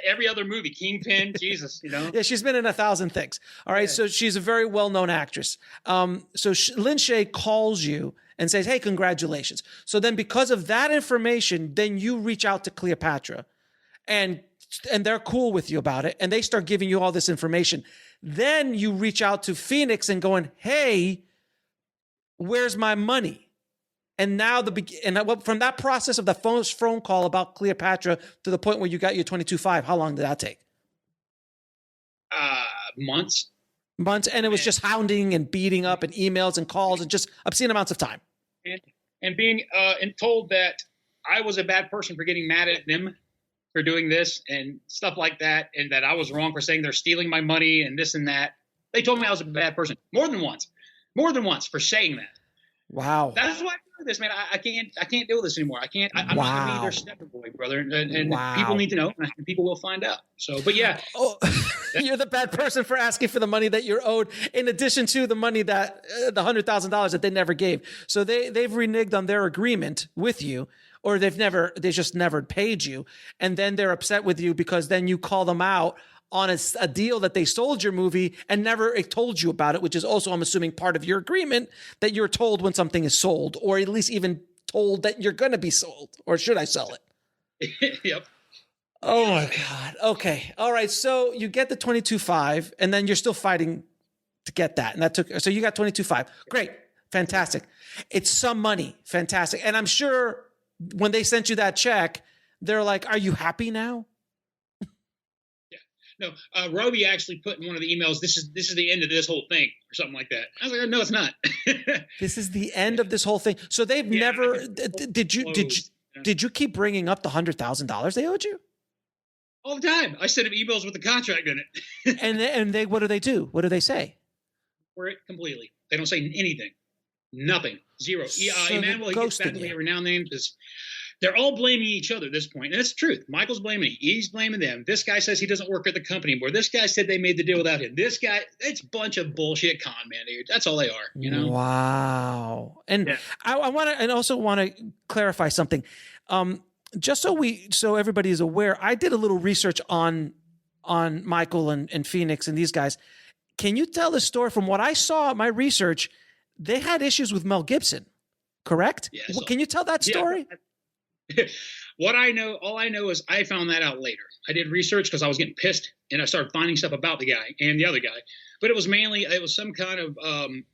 every other movie, Kingpin, Jesus, Yeah, she's been in 1,000 things. All right, so she's a very well-known actress. Lin Shaye calls you and says, "Hey, congratulations." So then, because of that information, then you reach out to Cleopatra, and they're cool with you about it, and they start giving you all this information. Then you reach out to Phoenix and going, "Hey, where's my money?" And now from that process of the phone call about Cleopatra to the point where you got your 22.5, how long did that take? Months. And it was just hounding and beating up and emails and calls and just obscene amounts of time. And being told that I was a bad person for getting mad at them for doing this and stuff like that, and that I was wrong for saying they're stealing my money and this and that. They told me I was a bad person more than once for saying that. Wow. That's why I do this, man. I can't deal with this anymore. I'm not going to be their stepper boy, brother. And people need to know, and people will find out. So, but yeah. You're the bad person for asking for the money that you're owed, in addition to the money that the $100,000 that they never gave. So they've reneged on their agreement with you, or they just never paid you, and then they're upset with you because then you call them out on a deal that they sold your movie and never told you about it, which is also, I'm assuming, part of your agreement, that you're told when something is sold, or at least even told that you're going to be sold, or should I sell it? Yep. Oh my God. Okay. All right. So you get the 22.5, and then you're still fighting to get that. And so you got 22.5. Great. Fantastic. It's some money. Fantastic. And I'm sure when they sent you that check, they're like, "Are you happy now?" No, Roby actually put in one of the emails, this is the end of this whole thing, or something like that. I was like, no, it's not. This is the end of this whole thing. So they've never. Did you keep bringing up the $100,000 they owed you? All the time. I sent them emails with the contract in it. and they, what do they do? What do they say? For it completely. They don't say anything. Nothing. Zero. So Emmanuel, he gets back to me every now and then because they're all blaming each other at this point. And it's the truth. Michael's blaming me. He's blaming them. This guy says he doesn't work at the company anymore. This guy said they made the deal without him. This guy, it's a bunch of bullshit con man, dude. That's all they are, Wow. And I want to, and also want to clarify something. Just so everybody is aware, I did a little research on Michael and Phoenix and these guys. Can you tell the story? From what I saw, my research, they had issues with Mel Gibson, correct? Yeah, Can you tell that story? All I know is I found that out later. I did research because I was getting pissed, and I started finding stuff about the guy and the other guy. But it was some kind of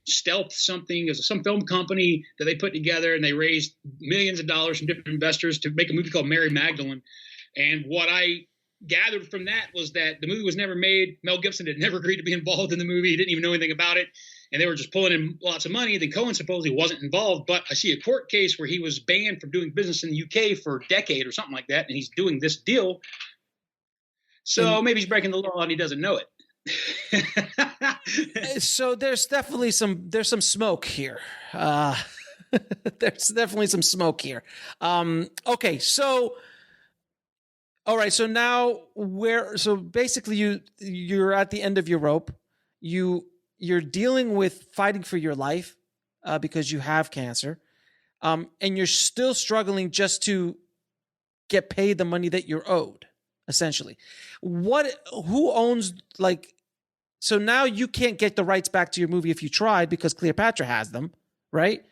stealth something. It was some film company that they put together, and they raised millions of dollars from different investors to make a movie called Mary Magdalene. And what I gathered from that was that the movie was never made. Mel Gibson had never agreed to be involved in the movie. He didn't even know anything about it. And they were just pulling in lots of money. Then Cohen supposedly wasn't involved. But I see a court case where he was banned from doing business in the UK for a decade or something like that. And he's doing this deal. So maybe he's breaking the law and he doesn't know it. So there's definitely some smoke here. There's definitely some smoke here. Okay, so all right, so now so basically you're at the end of your rope. You're dealing with fighting for your life because you have cancer, and you're still struggling just to get paid the money that you're owed, essentially. Who owns, like, so now you can't get the rights back to your movie if you tried because Cleopatra has them, right?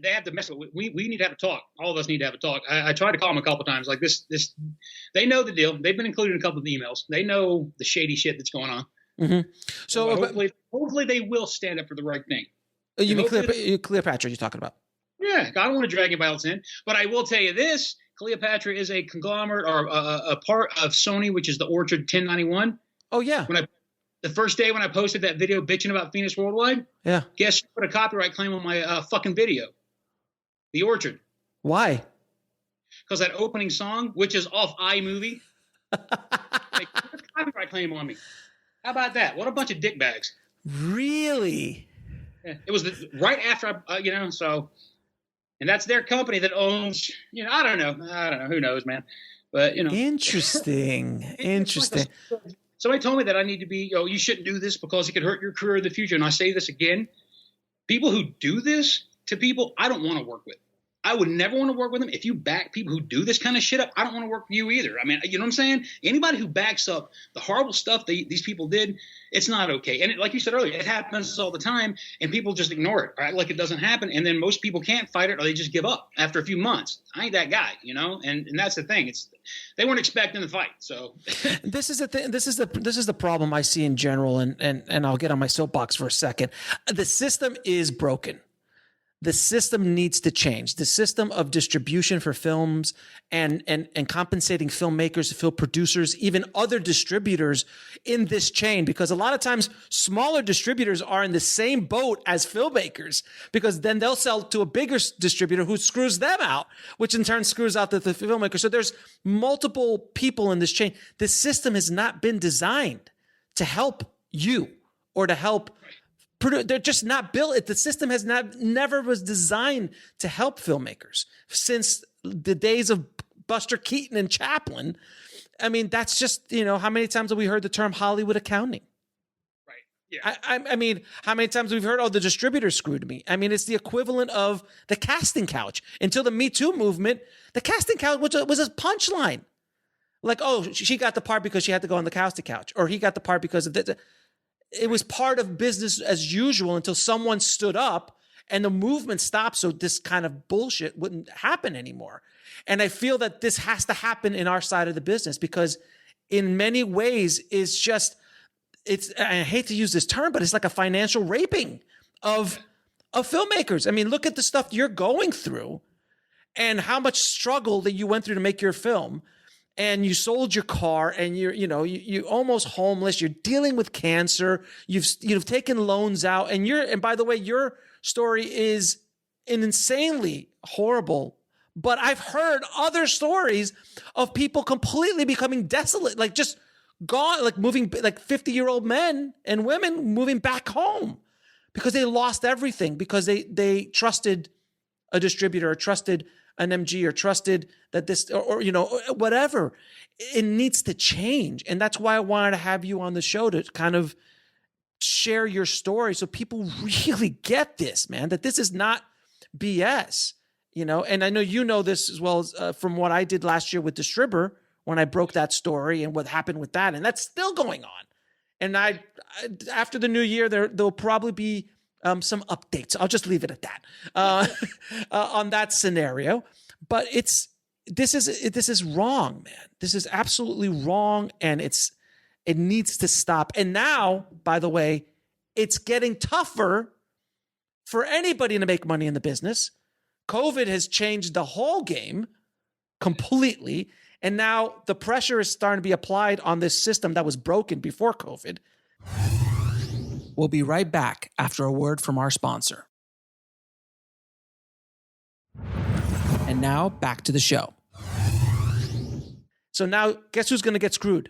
They have to mess with. We need to have a talk. All of us need to have a talk. I tried to call them a couple of times. Like this. They know the deal. They've been included in a couple of emails. They know the shady shit that's going on. Mm-hmm. So hopefully they will stand up for the right thing. You mean Cleopatra you're talking about? Yeah, I don't want to drag anybody else in, but I will tell you this: Cleopatra is a conglomerate or a part of Sony, which is the Orchard 1091. Oh yeah. The first day when I posted that video bitching about Phoenix Worldwide, yeah, guess who put a copyright claim on my fucking video? The Orchard. Why? Because that opening song, which is off iMovie, they put a copyright claim on me. How about that? What a bunch of dickbags. Really? Yeah, it was right after so, and that's their company that owns, I don't know. Who knows, man? But, Interesting. Interesting. Somebody told me that I need to be, you shouldn't do this because it could hurt your career in the future. And I say this again, people who do this to people, I don't want to work with. I would never want to work with them. If you back people who do this kind of shit up, I don't want to work with you either. I mean, you know what I'm saying? Anybody who backs up the horrible stuff these people did, it's not okay. And like you said earlier, it happens all the time, and people just ignore it, right? Like it doesn't happen. And then most people can't fight it, or they just give up after a few months. I ain't that guy, And that's the thing. They weren't expecting the fight. So this is the thing. This is the problem I see in general. And I'll get on my soapbox for a second. The system is broken. The system needs to change. The system of distribution for films and compensating filmmakers, film producers, even other distributors in this chain, because a lot of times smaller distributors are in the same boat as filmmakers, because then they'll sell to a bigger distributor who screws them out, which in turn screws out the filmmaker. So there's multiple people in this chain. The system has not been designed to help you or to help. They're just not built. The system has never was designed to help filmmakers since the days of Buster Keaton and Chaplin. I mean, that's just, how many times have we heard the term Hollywood accounting? Right. Yeah. I mean, how many times have we heard, the distributor screwed me? I mean, it's the equivalent of the casting couch. Until the Me Too movement, the casting couch was a punchline. Like, she got the part because she had to go on the casting couch, or he got the part because of the it was part of business as usual until someone stood up and the movement stopped, so this kind of bullshit wouldn't happen anymore. And I feel that this has to happen in our side of the business, because in many ways I hate to use this term, but it's like a financial raping of filmmakers. I mean, look at the stuff you're going through and how much struggle that you went through to make your film. And you sold your car, and you're almost homeless. You're dealing with cancer. You've taken loans out, and by the way, your story is an insanely horrible. But I've heard other stories of people completely becoming desolate, like just gone, like moving, like 50-year-old men and women moving back home because they lost everything, because they trusted a distributor or trusted an MG or trusted that this or whatever. It needs to change. And that's why I wanted to have you on the show to kind of share your story so people really get this, man, that this is not BS, and I know this as well as from what I did last year with Distributor when I broke that story and what happened with that. And that's still going on. And I after the new year, there'll probably be some updates. I'll just leave it at that on that scenario. But it's this is wrong, man. This is absolutely wrong, and it needs to stop. And now, by the way, it's getting tougher for anybody to make money in the business. COVID has changed the whole game completely. And now the pressure is starting to be applied on this system that was broken before COVID. We'll be right back after a word from our sponsor. And now back to the show. So now guess who's going to get screwed?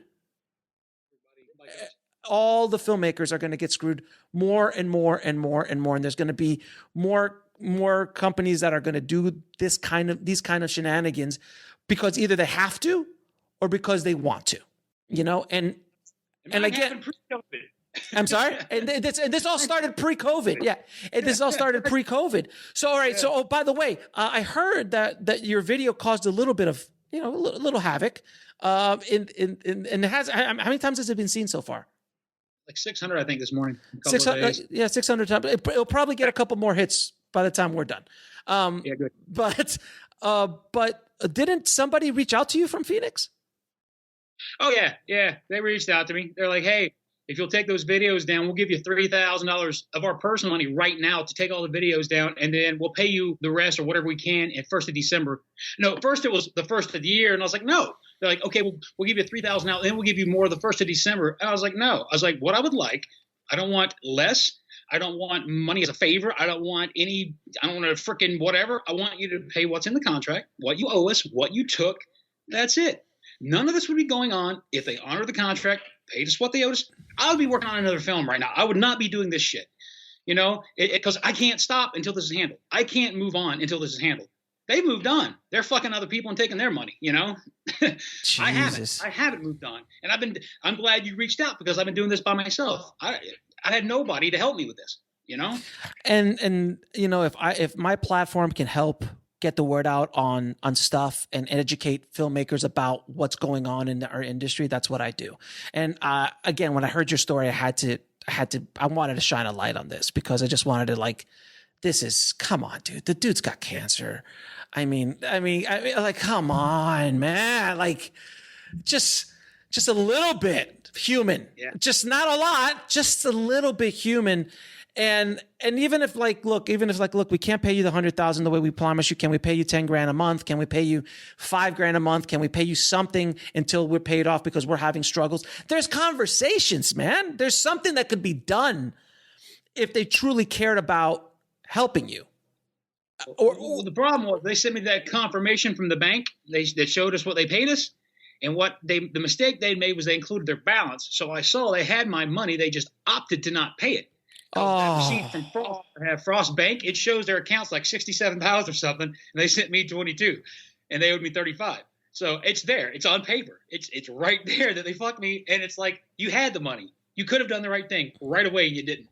All the filmmakers are going to get screwed more and more and more and more. And there's going to be more companies that are going to do these kind of shenanigans because either they have to or because they want to, and again, I'm sorry. And this all started pre-COVID. Yeah. And this all started pre-COVID. So, all right. Yeah. So, by the way, I heard that your video caused a little bit of, a little havoc. And it has, how many times has it been seen so far? Like 600, I think, this morning. 600, 600 times. It'll probably get a couple more hits by the time we're done. Yeah, good. But didn't somebody reach out to you from Phoenix? Oh yeah. They reached out to me. They're like, "Hey, if you'll take those videos down, we'll give you $3,000 of our personal money right now to take all the videos down, and then we'll pay you the rest or whatever we can at 1st of December." No, first it was the 1st of the year, and I was like, "No." They're like, "Okay, we'll give you $3,000 now, then we'll give you more the 1st of December." And I was like, "No." I was like, "What I would like, I don't want less. I don't want money as a favor. I don't want a freaking whatever. I want you to pay what's in the contract, what you owe us, what you took. That's it. None of this would be going on if they honor the contract, paid us what they owed us. I would be working on another film right now. I would not be doing this shit, because I can't stop until this is handled. I can't move on until this is handled. They moved on. They're fucking other people and taking their money, I haven't moved on. And I'm glad you reached out because I've been doing this by myself. I had nobody to help me with this, And if my platform can help get the word out on stuff and educate filmmakers about what's going on in our industry, that's what I do. And again, when I heard your story, I wanted to shine a light on this because I just wanted to come on, dude. The dude's got cancer. I mean, come on, man. Just a little bit human, just not a lot, just a little bit human. And even if look, we can't pay you the 100,000 the way we promised you. Can we pay you 10 grand a month? Can we pay you $5,000 a month? Can we pay you something until we're paid off because we're having struggles? There's conversations, man. There's something that could be done if they truly cared about helping you. Well, the problem was they sent me that confirmation from the bank. That showed us what they paid us, and the mistake they made was they included their balance. So I saw they had my money. They just opted to not pay it. That receipt from Frost Bank, it shows their account's like $67 or something, and they sent me 22, and they owed me 35. So it's there. It's on paper. It's right there that they fucked me, and it's like you had the money. You could have done the right thing right away. You didn't.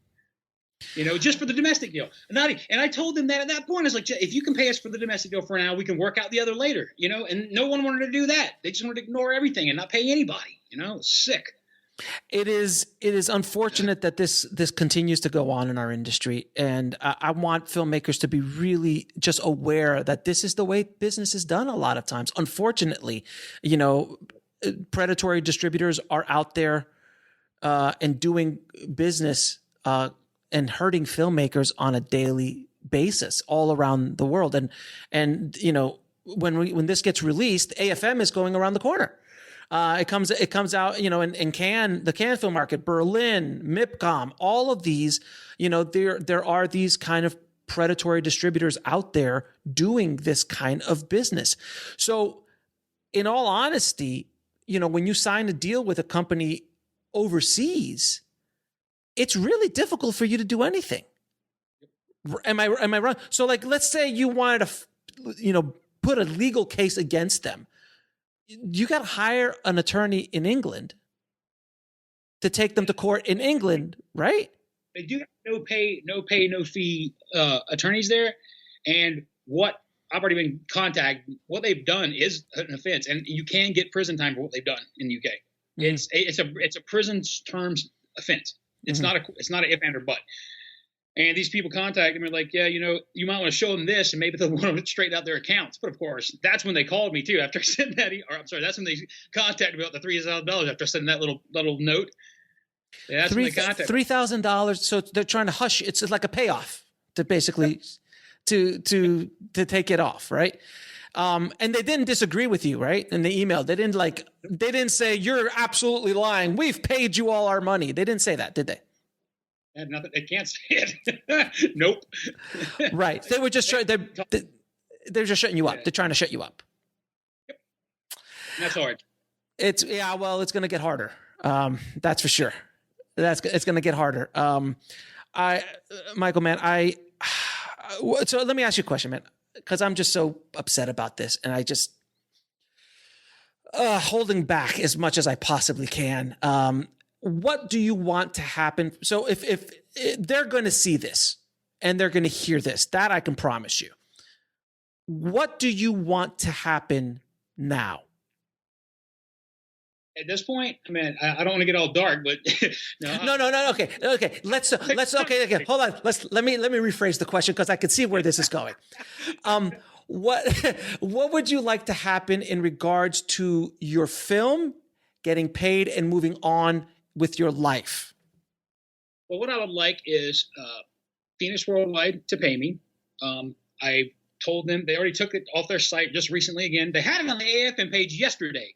Just for the domestic deal. And I told them that at that point, I was like, if you can pay us for the domestic deal for now, we can work out the other later, and no one wanted to do that. They just wanted to ignore everything and not pay anybody, It's sick. It is unfortunate that this continues to go on in our industry. And I want filmmakers to be really just aware that this is the way business is done a lot of times. Unfortunately, predatory distributors are out there and doing business and hurting filmmakers on a daily basis all around the world. And when this gets released, AFM is going around the corner. It comes out, in Cannes, the Cannes film market, Berlin, MIPCOM, all of these, there are these kind of predatory distributors out there doing this kind of business. So in all honesty, when you sign a deal with a company overseas, it's really difficult for you to do anything. Am I wrong? So let's say you wanted to, put a legal case against them. You got to hire an attorney in England to take them to court in England, right? They do have no fee attorneys there. And what I've already been contacted, what they've done is an offense, and you can get prison time for what they've done in the UK. Mm-hmm. It's a prison terms offense. It's not a if and or but. And these people contacted me like, yeah, you might want to show them this, and maybe they'll want to straighten out their accounts. But of course, that's when they called me too. After I sent that, that's when they contacted me about the $3,000 after I sent that little note. Yeah, that's when they contacted me. $3,000. So they're trying to hush. It's like a payoff to basically to take it off, right? And they didn't disagree with you, right? In the email, they didn't say you're absolutely lying. We've paid you all our money. They didn't say that, did they? Had nothing. They can't say it. Nope. Right. They were just trying. They're just shutting you up. They're trying to shut you up. Yep. That's hard. Well, it's going to get harder. That's for sure. It's going to get harder. Michael, man, so let me ask you a question, man, because I'm just so upset about this, and I just holding back as much as I possibly can. What do you want to happen? So if they're going to see this and they're going to hear this, that I can promise you. What do you want to happen now? At this point, I mean, I don't want to get all dark, but no. Okay. Let's okay. Hold on. Let me rephrase the question because I can see where this is going. What would you like to happen in regards to your film getting paid and moving on with your life? Well, what I would like is Phoenix Worldwide to pay me. I told them they already took it off their site just recently again. They had it on the AFM page yesterday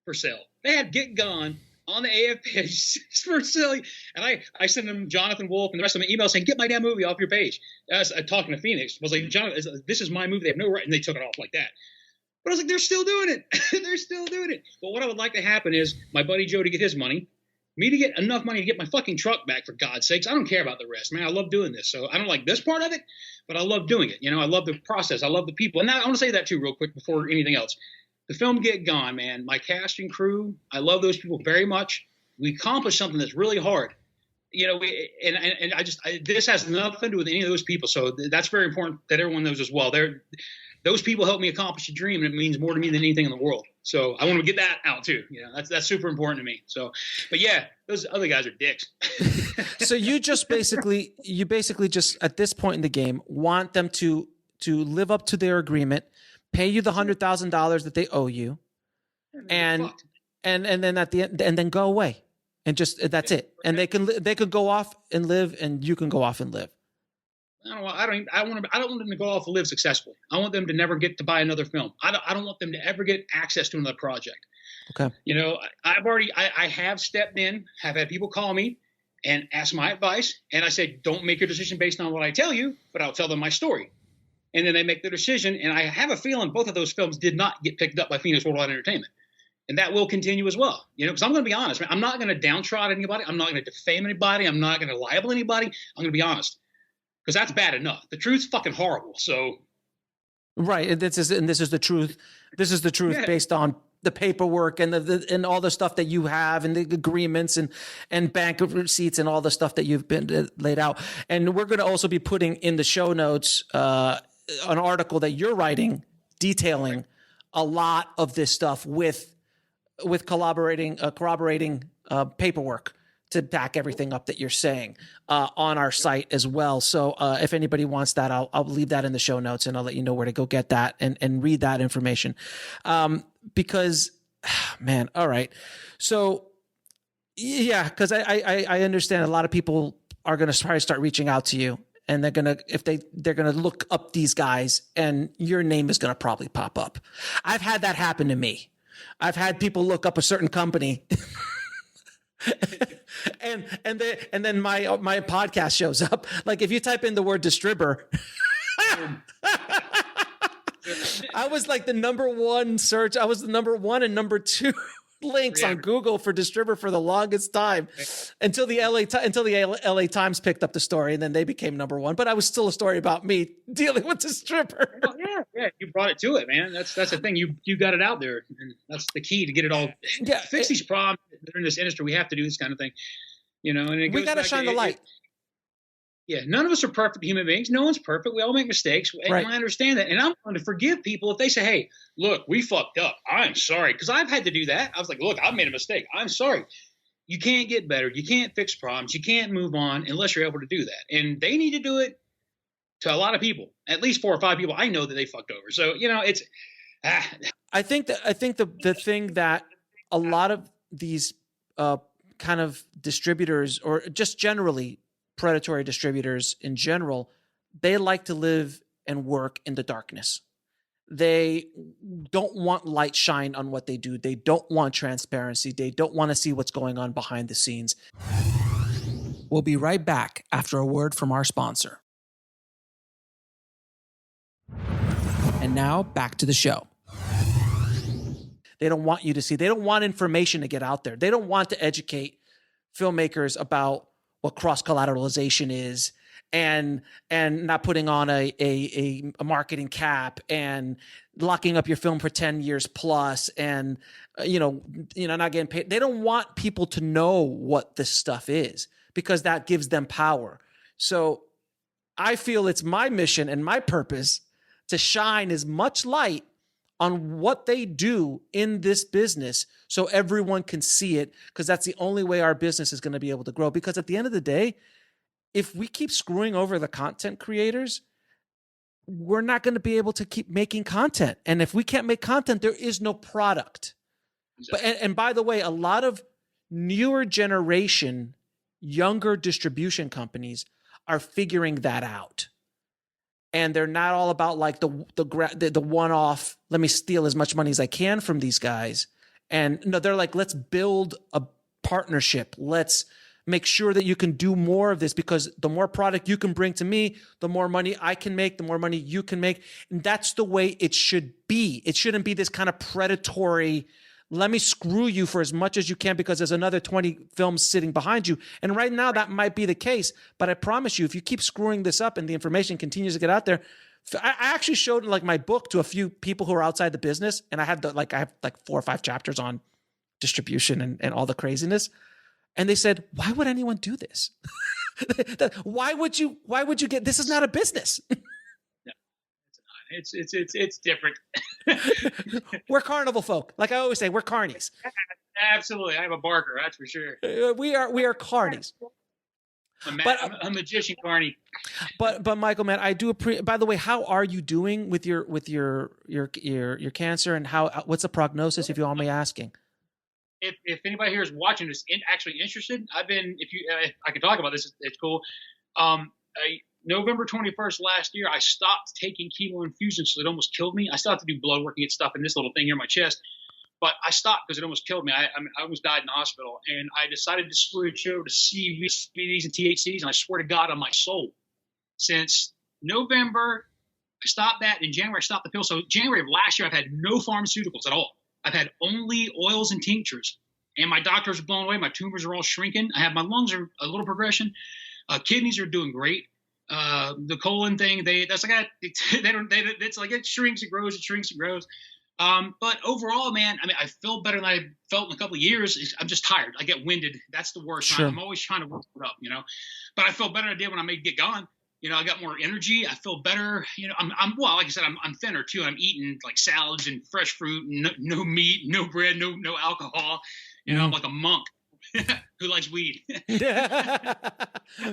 for sale. They had Get Gone on the AF page for sale. And I sent them Jonathan Wolf and the rest of them emails saying, get my damn movie off your page. As talking to Phoenix, I was like, Jonathan, this is my movie. They have no right. And they took it off like that. But I was like, they're still doing it. They're still doing it. But what I would like to happen is my buddy Joe to get his money, me to get enough money to get my fucking truck back, for God's sakes. I don't care about the rest, man. I love doing this. So I don't like this part of it, but I love doing it. I love the process. I love the people. And now I want to say that too real quick before anything else. The film Get Gone, man, my cast and crew, I love those people very much. We accomplished something that's really hard. This has nothing to do with any of those people. So that's very important that everyone knows as well. Those people helped me accomplish a dream, and it means more to me than anything in the world. So I want to get that out too. That's super important to me. So, but yeah, those other guys are dicks. So you basically just at this point in the game want them to live up to their agreement, pay you the $100,000 that they owe you, and then at the end, and then go away, and just that's it. And they could go off and live, and you can go off and live. I don't want them to go off and live successfully. I want them to never get to buy another film. I don't want them to ever get access to another project. Okay. I have stepped in, have had people call me and ask my advice. And I said, don't make your decision based on what I tell you, but I'll tell them my story. And then they make their decision. And I have a feeling both of those films did not get picked up by Phoenix Worldwide Entertainment. And that will continue as well. Because I'm going to be honest, man. I'm not going to downtrod anybody. I'm not going to defame anybody. I'm not going to libel anybody. I'm going to be honest. Because that's bad enough. The truth's fucking horrible. So, right, and this is the truth. This is the truth based on the paperwork and and all the stuff that you have and the agreements and bank receipts and all the stuff that you've been laid out. And we're going to also be putting in the show notes an article that you're writing detailing a lot of this stuff with corroborating paperwork to back everything up that you're saying on our site as well. So if anybody wants that, I'll leave that in the show notes and I'll let you know where to go get that and read that information. Because, man, all right. So, yeah, because I understand a lot of people are going to probably start reaching out to you, and they're going to look up these guys, and your name is going to probably pop up. I've had that happen to me. I've had people look up a certain company and then my podcast shows up. Like if you type in the word distributor, I was like the number one search. I was the number one and number two links on Google for distributor for the longest time until the LA Times picked up the story, and then they became number one. But I was still a story about me dealing with distributor. Oh, yeah, you brought it to it, man. That's the thing. You got it out there, and that's the key to get it all. Fix these problems that are in this industry. We have to do this kind of thing, And we got to shine the light. None of us are perfect human beings. No one's perfect. We all make mistakes. And I understand that. And I'm going to forgive people if they say, hey, look, we fucked up. I'm sorry. Because I've had to do that. I was like, look, I've made a mistake. I'm sorry. you can't get better. You can't fix problems. You can't move on unless you're able to do that. And they need to do it to a lot of people, at least 4 or 5 people I know that they fucked over. So, it's. I think the thing that a lot of these kind of distributors, or just generally predatory distributors in general, they like to live and work in the darkness. They don't want light shine on what they do. They don't want transparency. They don't want to see what's going on behind the scenes. We'll be right back after a word from our sponsor. And now back to the show. They don't want you to see. They don't want information to get out there. They don't want to educate filmmakers about what cross-collateralization is and not putting on a marketing cap and locking up your film for 10 years plus and not getting paid. They don't want people to know what this stuff is because that gives them power. So I feel it's my mission and my purpose to shine as much light on what they do in this business so everyone can see it, because that's the only way our business is going to be able to grow. Because at the end of the day, if we keep screwing over the content creators, we're not going to be able to keep making content. And if we can't make content, there is no product. Exactly. And by the way, a lot of newer generation, younger distribution companies are figuring that out. And they're not all about like the one-off, let me steal as much money as I can from these guys. And no, they're like, let's build a partnership. Let's make sure that you can do more of this, because the more product you can bring to me, the more money I can make, the more money you can make. And that's the way it should be. It shouldn't be this kind of predatory, let me screw you for as much as you can because there's another 20 films sitting behind you. And right now that might be the case, but I promise you, if you keep screwing this up and the information continues to get out there, I actually showed like my book to a few people who are outside the business, and I have like 4 or 5 chapters on distribution and all the craziness. And they said, why would anyone do this? Why would you get, this is not a business. It's different. We're carnival folk. Like I always say, we're carnies. Absolutely. I'm a barker, that's for sure. We are carnies. I'm a magician carny. But Michael, man, I do appreciate. By the way, how are you doing with your cancer, and what's the prognosis, if you want me asking? If anybody here is watching is actually interested, if I can talk about this, it's cool. November 21st last year, I stopped taking chemo infusions, so it almost killed me. I still have to do blood work and get stuff in this little thing here in my chest, but I stopped because it almost killed me. I almost died in the hospital, and I decided to switch over to CBDs and THCs, and I swear to God on my soul, since November, I stopped that. In January, I stopped the pill. So January of last year, I've had no pharmaceuticals at all. I've had only oils and tinctures, and my doctors are blown away. My tumors are all shrinking. My lungs are a little progression. Kidneys are doing great. The colon thing, it's like it shrinks, it grows, it shrinks, it grows. But overall, man, I mean, I feel better than I felt in a couple of years. I'm just tired. I get winded. That's the worst time. I'm always trying to work it up, but I felt better than I did when I get gone. I got more energy. I feel better. I'm well, like I said, I'm thinner too. I'm eating like salads and fresh fruit, and no meat, no bread, no alcohol. I'm like a monk. Who likes weed?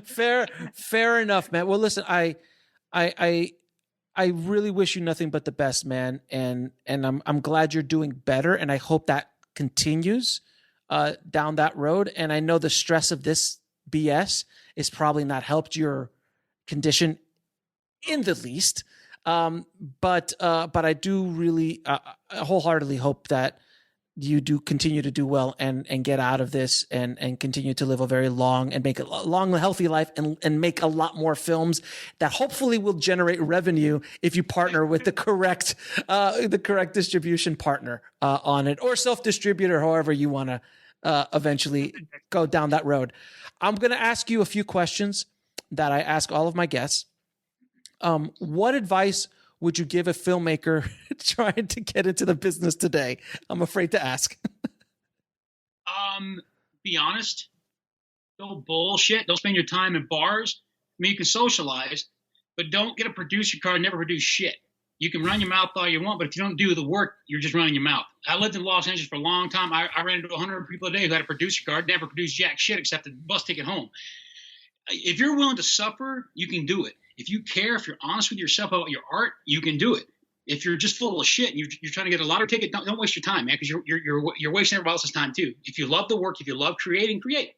Fair enough, man. Well, listen, I really wish you nothing but the best, man, and I'm glad you're doing better, and I hope that continues down that road. And I know the stress of this BS is probably not helped your condition in the least, but I do really wholeheartedly hope that you do continue to do well and get out of this and continue to live a very long and make a long, healthy life and make a lot more films that hopefully will generate revenue if you partner with the correct distribution partner on it, or self-distributor, however you want to eventually go down that road. I'm going to ask you a few questions that I ask all of my guests. What advice would you give a filmmaker trying to get into the business today? I'm afraid to ask. Be honest. Don't bullshit. Don't spend your time in bars. I mean, you can socialize, but don't get a producer card and never produce shit. You can run your mouth all you want, but if you don't do the work, you're just running your mouth. I lived in Los Angeles for a long time. I ran into 100 people a day who had a producer card, never produced jack shit except the bus ticket home. If you're willing to suffer, you can do it. If you care, if you're honest with yourself about your art, you can do it. If you're just full of shit and you're trying to get a lottery ticket, don't waste your time, man, because you're wasting everybody else's time too. If you love the work, if you love creating, create.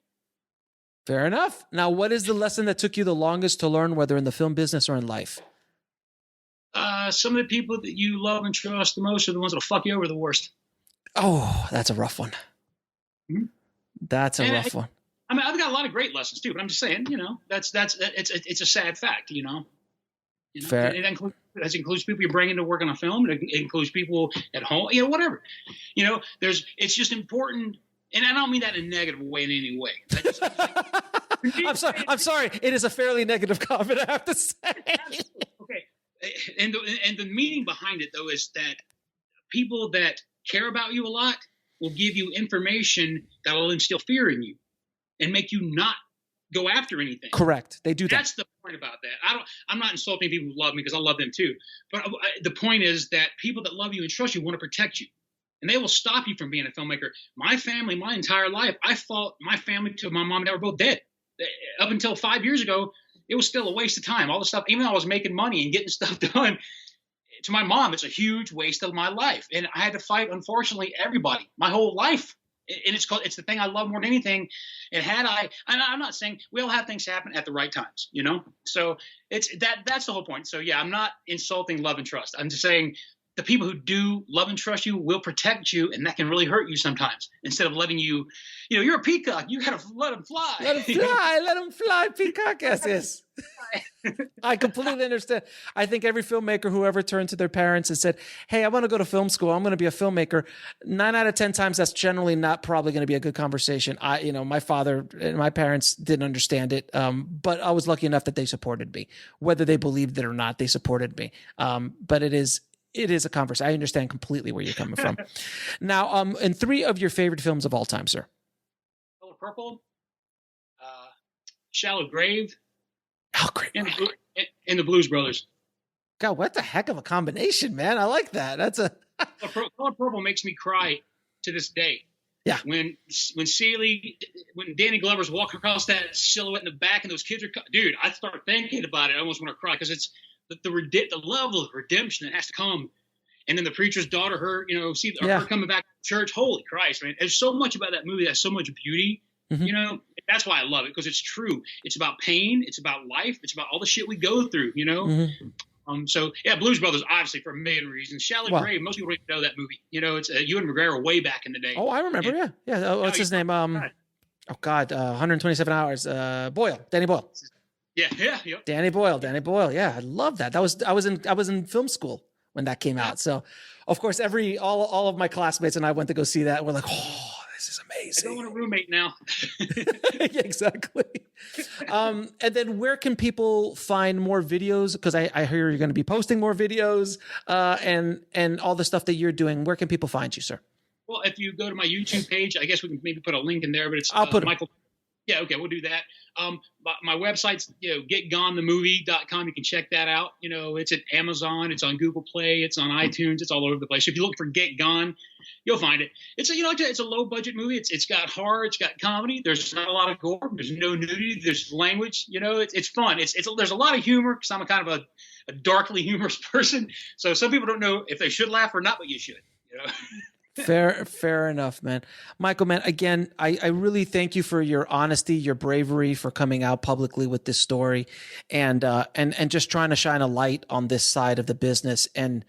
Fair enough. Now, what is the lesson that took you the longest to learn, whether in the film business or in life? Some of the people that you love and trust the most are the ones that'll fuck you over the worst. Oh, that's a rough one. Mm-hmm. That's a rough one. I mean, I've got a lot of great lessons too, but I'm just saying, it's a sad fact, Fair. It includes people you bring into work on a film. It includes people at home, whatever. It's just important. And I don't mean that in a negative way in any way. I'm sorry. It is a fairly negative comment, I have to say. Okay. And the meaning behind it, though, is that people that care about you a lot will give you information that will instill fear in you and make you not go after anything. Correct. They do that. That's the point about that. I'm not insulting people who love me because I love them too. But the point is that people that love you and trust you want to protect you. And they will stop you from being a filmmaker. My family, my entire life, I fought my family till my mom and dad were both dead. Up until 5 years ago, it was still a waste of time. All the stuff, even though I was making money and getting stuff done, to my mom, it's a huge waste of my life. And I had to fight, unfortunately, everybody, my whole life. And it's the thing I love more than anything. And I'm not saying we all have things happen at the right times, So that's the whole point. So yeah, I'm not insulting love and trust. I'm just saying the people who do love and trust you will protect you, and that can really hurt you sometimes. Instead of letting you, you're a peacock. You got to let them fly. Let them fly, peacock. Yes. I completely understand. I think every filmmaker who ever turned to their parents and said, hey, I want to go to film school, I'm going to be a filmmaker, 9 out of 10 times, that's generally not probably going to be a good conversation. My father and my parents didn't understand it, but I was lucky enough that they supported me. Whether they believed it or not, they supported me. But it is a conversation. I understand completely where you're coming from. Now, in 3 of your favorite films of all time, sir. Color Purple, Shallow Grave, and the Blues Brothers. God, what the heck of a combination, man. I like that. Color Purple makes me cry to this day. Yeah. When Danny Glover's walking across that silhouette in the back and those kids are, dude, I start thinking about it. I almost want to cry because it's the level of redemption that has to come. And then the preacher's daughter, her coming back to church. Holy Christ, man. There's so much about that movie that's so much beauty. Mm-hmm. That's why I love it, because it's true. It's about pain. It's about life. It's about all the shit we go through, Mm-hmm. So yeah, Blues Brothers, obviously, for a million reasons. Shallow Grave, most people don't even know that movie. It's Ewan McGregor way back in the day. Oh, I remember. Yeah. What's his name? 127 Hours. Danny Boyle. Yeah. Danny Boyle. Yeah, I love that. I was in film school when that came out. So, of course, all of my classmates and I went to go see that. We're like, oh, this is amazing. I don't want a roommate now. Yeah, exactly. And then where can people find more videos? Because I hear you're going to be posting more videos and all the stuff that you're doing. Where can people find you, sir? Well, if you go to my YouTube page, I guess we can maybe put a link in there, but it's I'll put Michael. Yeah, okay, we'll do that. My website's getgonethemovie.com. You can check that out. It's at Amazon, it's on Google Play, it's on iTunes, it's all over the place. So if you look for Get Gone, you'll find it. It's a low budget movie. It's got horror, it's got comedy. There's not a lot of gore. There's no nudity. There's language. It's fun. There's a lot of humor because I'm a kind of a darkly humorous person. So some people don't know if they should laugh or not, but you should. Fair enough, man. Michael, man, again, I really thank you for your honesty, your bravery, for coming out publicly with this story and just trying to shine a light on this side of the business and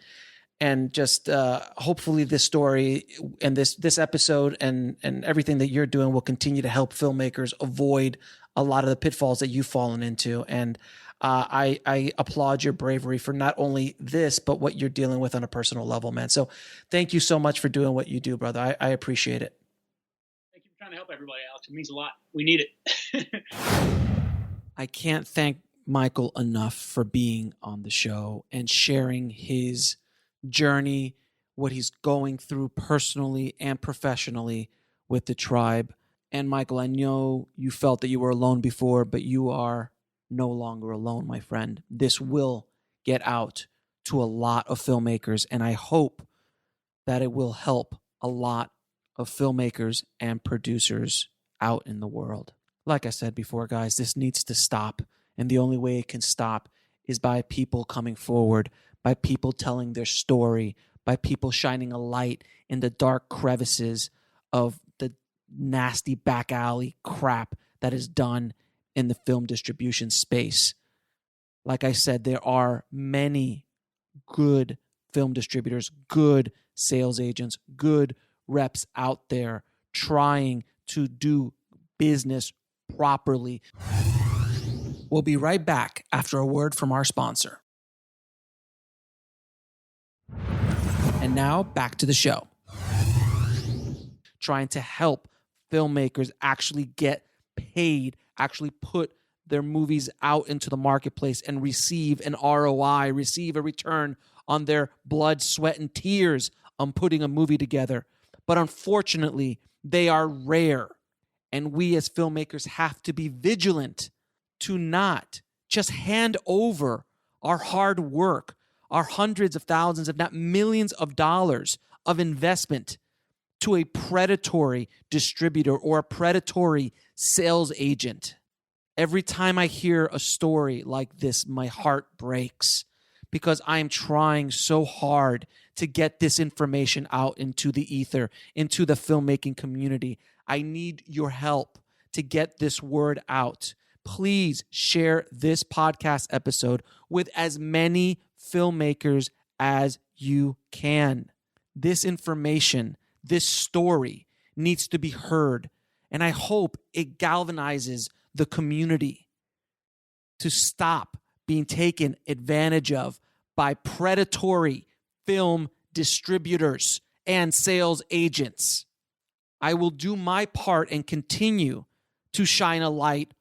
just hopefully this story and this episode and everything that you're doing will continue to help filmmakers avoid a lot of the pitfalls that you've fallen into. And I applaud your bravery for not only this, but what you're dealing with on a personal level, man. So thank you so much for doing what you do, brother. I appreciate it. Thank you for trying to help everybody, Alex. It means a lot. We need it. I can't thank Michael enough for being on the show and sharing his journey, what he's going through personally and professionally with the tribe. And Michael, I know you felt that you were alone before, but you are no longer alone, my friend. This will get out to a lot of filmmakers, and I hope that it will help a lot of filmmakers and producers out in the world. Like I said before, guys, this needs to stop, and the only way it can stop is by people coming forward, by people telling their story, by people shining a light in the dark crevices of the nasty back alley crap that is done in the film distribution space. Like I said, there are many good film distributors, good sales agents, good reps out there trying to do business properly. We'll be right back after a word from our sponsor. And now back to the show. Trying to help filmmakers actually get paid, actually put their movies out into the marketplace and receive an ROI, receive a return on their blood, sweat, and tears on putting a movie together. But unfortunately, they are rare. And we as filmmakers have to be vigilant to not just hand over our hard work, our hundreds of thousands, if not millions of dollars of investment to a predatory distributor or a predatory sales agent. Every time I hear a story like this, my heart breaks because I am trying so hard to get this information out into the ether, into the filmmaking community. I need your help to get this word out. Please share this podcast episode with as many filmmakers as you can. This information, this story needs to be heard, and I hope it galvanizes the community to stop being taken advantage of by predatory film distributors and sales agents. I will do my part and continue to shine a light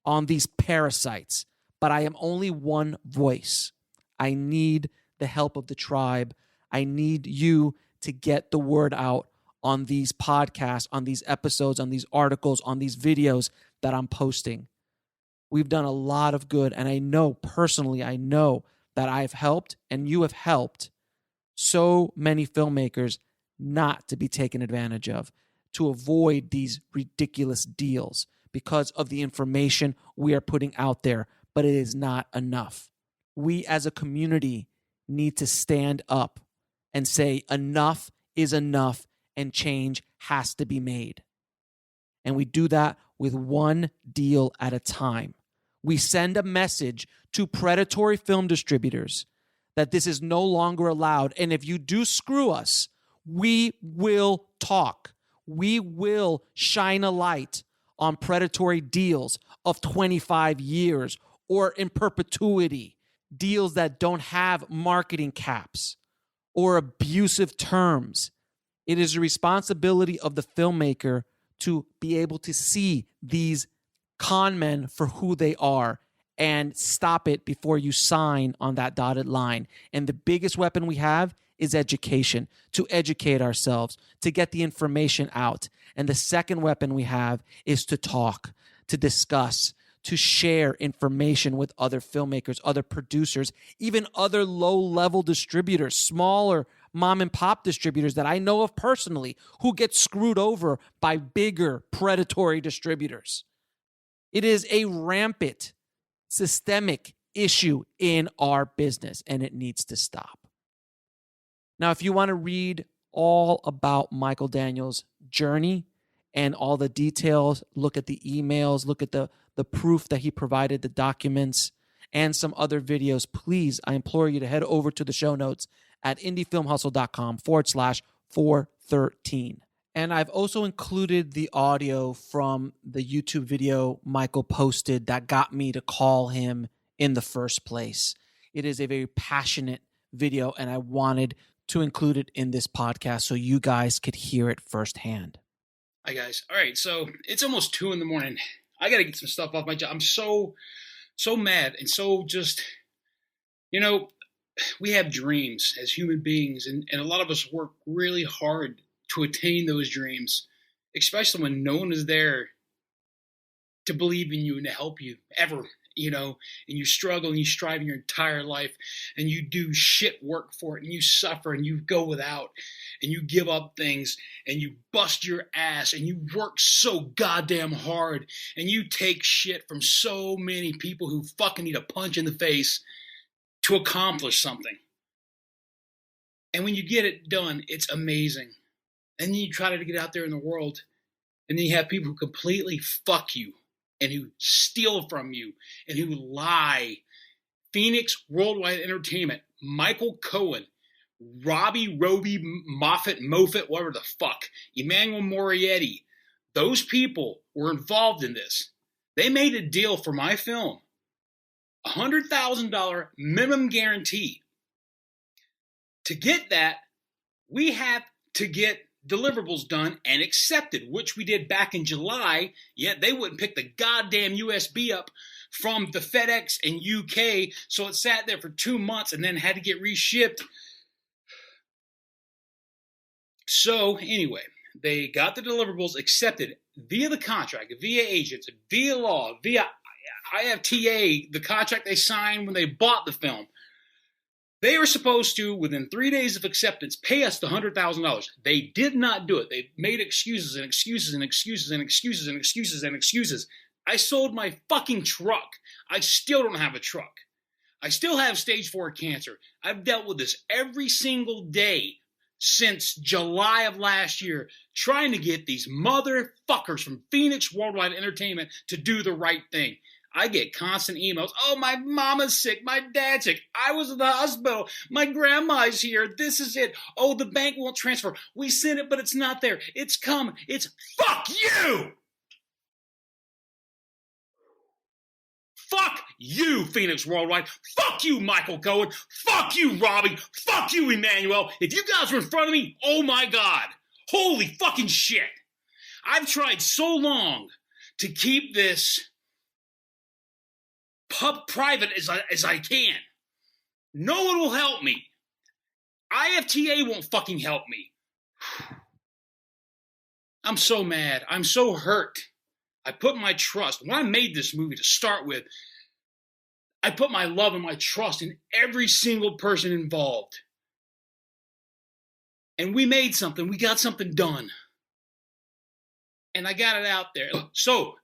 on these parasites, but I am only one voice. I need the help of the tribe. I need you to get the word out on these podcasts, on these episodes, on these articles, on these videos that I'm posting. We've done a lot of good, and I know personally, I know that I've helped and you have helped so many filmmakers not to be taken advantage of, to avoid these ridiculous deals because of the information we are putting out there, but it is not enough. We as a community need to stand up and say enough is enough and change has to be made. And we do that with one deal at a time. We send a message to predatory film distributors that this is no longer allowed. And if you do screw us, we will talk. We will shine a light on predatory deals of 25 years or in perpetuity, deals that don't have marketing caps or abusive terms. It is the responsibility of the filmmaker to be able to see these con men for who they are and stop it before you sign on that dotted line. And the biggest weapon we have is education, to educate ourselves, to get the information out. And the second weapon we have is to talk, to discuss, to share information with other filmmakers, other producers, even other low-level distributors, smaller mom and pop distributors that I know of personally who get screwed over by bigger predatory distributors. It is a rampant, systemic issue in our business, and it needs to stop. Now, if you want to read all about Michael Daniels' journey and all the details, look at the emails, look at the proof that he provided, the documents, and some other videos, please, I implore you to head over to the show notes at indiefilmhustle.com/413. And I've also included the audio from the YouTube video Michael posted that got me to call him in the first place. It is a very passionate video, and I wanted to include it in this podcast so you guys could hear it firsthand. Hi, guys. All right, so it's almost 2 a.m. I got to get some stuff off my job. I'm so mad and so just, we have dreams as human beings, and a lot of us work really hard to attain those dreams, especially when no one is there to believe in you and to help you ever. you know, and you struggle and you strive your entire life and you do shit work for it and you suffer and you go without and you give up things and you bust your ass and you work so goddamn hard and you take shit from so many people who fucking need a punch in the face to accomplish something. And when you get it done, it's amazing. And then you try to get out there in the world and then you have people who completely fuck you and who steal from you and who lie. Phoenix Worldwide Entertainment, Michael Cohen, Robbie Moffat, whatever the fuck, Emmanuel Morietti, those people were involved in this. They made a deal for my film, $100,000 minimum guarantee. To get that, we have to get deliverables done and accepted, which we did back in July, yet they wouldn't pick the goddamn USB up from the FedEx in UK, so it sat there for 2 months and then had to get reshipped. So anyway, they got the deliverables accepted via the contract, via agents, via law, via IFTA, the contract they signed when they bought the film. They were supposed to, within 3 days of acceptance, pay us the $100,000. They did not do it. They made excuses and excuses and excuses and excuses and excuses and excuses. I sold my fucking truck. I still don't have a truck. I still have stage 4 cancer. I've dealt with this every single day since July of last year, trying to get these motherfuckers from Phoenix Worldwide Entertainment to do the right thing. I get constant emails. Oh, my mama's sick. My dad's sick. I was in the hospital. My grandma's here. This is it. Oh, the bank won't transfer. We sent it, but it's not there. It's come. It's fuck you. Fuck you, Phoenix Worldwide. Fuck you, Michael Cohen. Fuck you, Robbie. Fuck you, Emmanuel. If you guys were in front of me, oh my God. Holy fucking shit. I've tried so long to keep this private as I can. No one will help me. IFTA won't fucking help me. I'm so mad. I'm so hurt. I put my trust. When I made this movie to start with, I put my love and my trust in every single person involved. And we made something. We got something done. And I got it out there. So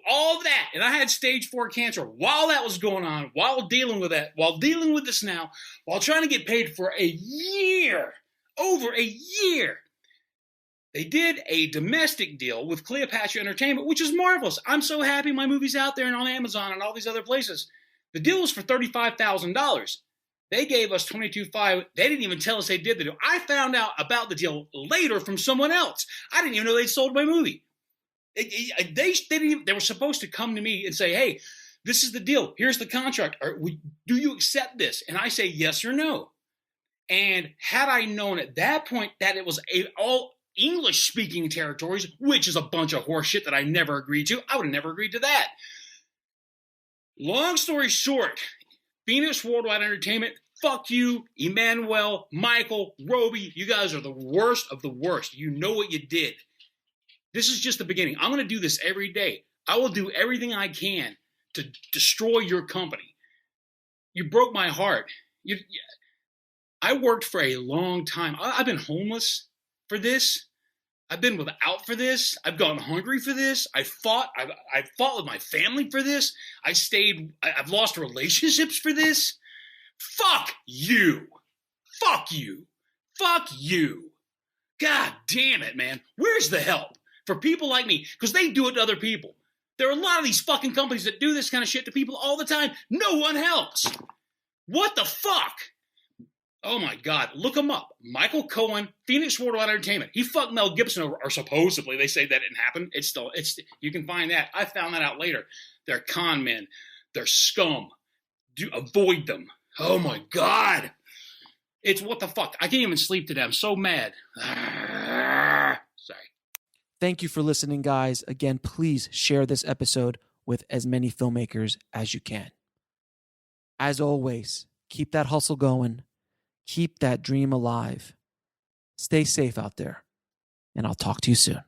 all that, and I had stage 4 cancer while that was going on, while dealing with that, while dealing with this now, while trying to get paid for a year, over a year. They did a domestic deal with Cleopatra Entertainment, which is marvelous. I'm so happy my movie's out there and on Amazon and all these other places. The deal was for $35,000. They gave us $22,500. They didn't even tell us they did the deal. I found out about the deal later from someone else. I didn't even know they'd sold my movie. They were supposed to come to me and say, hey, this is the deal. Here's the contract. Do you accept this? And I say yes or no. And had I known at that point that it was all English-speaking territories, which is a bunch of horse shit that I never agreed to, I would have never agreed to that. Long story short, Phoenix Worldwide Entertainment, fuck you, Emmanuel, Michael, Roby, you guys are the worst of the worst. You know what you did. This is just the beginning. I'm going to do this every day. I will do everything I can to destroy your company. You broke my heart. I worked for a long time. I've been homeless for this. I've been without for this. I've gone hungry for this. I fought with my family for this. I've lost relationships for this. Fuck you. Fuck you. Fuck you. God damn it, man. Where's the help for people like me? Because they do it to other people. There are a lot of these fucking companies that do this kind of shit to people all the time. No one helps. What the fuck? Oh my God, look him up. Michael Cohen, Phoenix Worldwide Entertainment. He fucked Mel Gibson over, or supposedly. They say that didn't happen. You can find that. I found that out later. They're con men. They're scum. Avoid them. Oh my God. It's what the fuck. I can't even sleep today. I'm so mad. Sorry. Thank you for listening, guys. Again, please share this episode with as many filmmakers as you can. As always, keep that hustle going. Keep that dream alive. Stay safe out there, and I'll talk to you soon.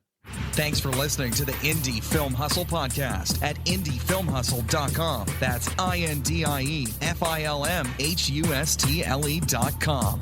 Thanks for listening to the Indie Film Hustle podcast at indiefilmhustle.com. That's INDIEFILMHUSTLE.com.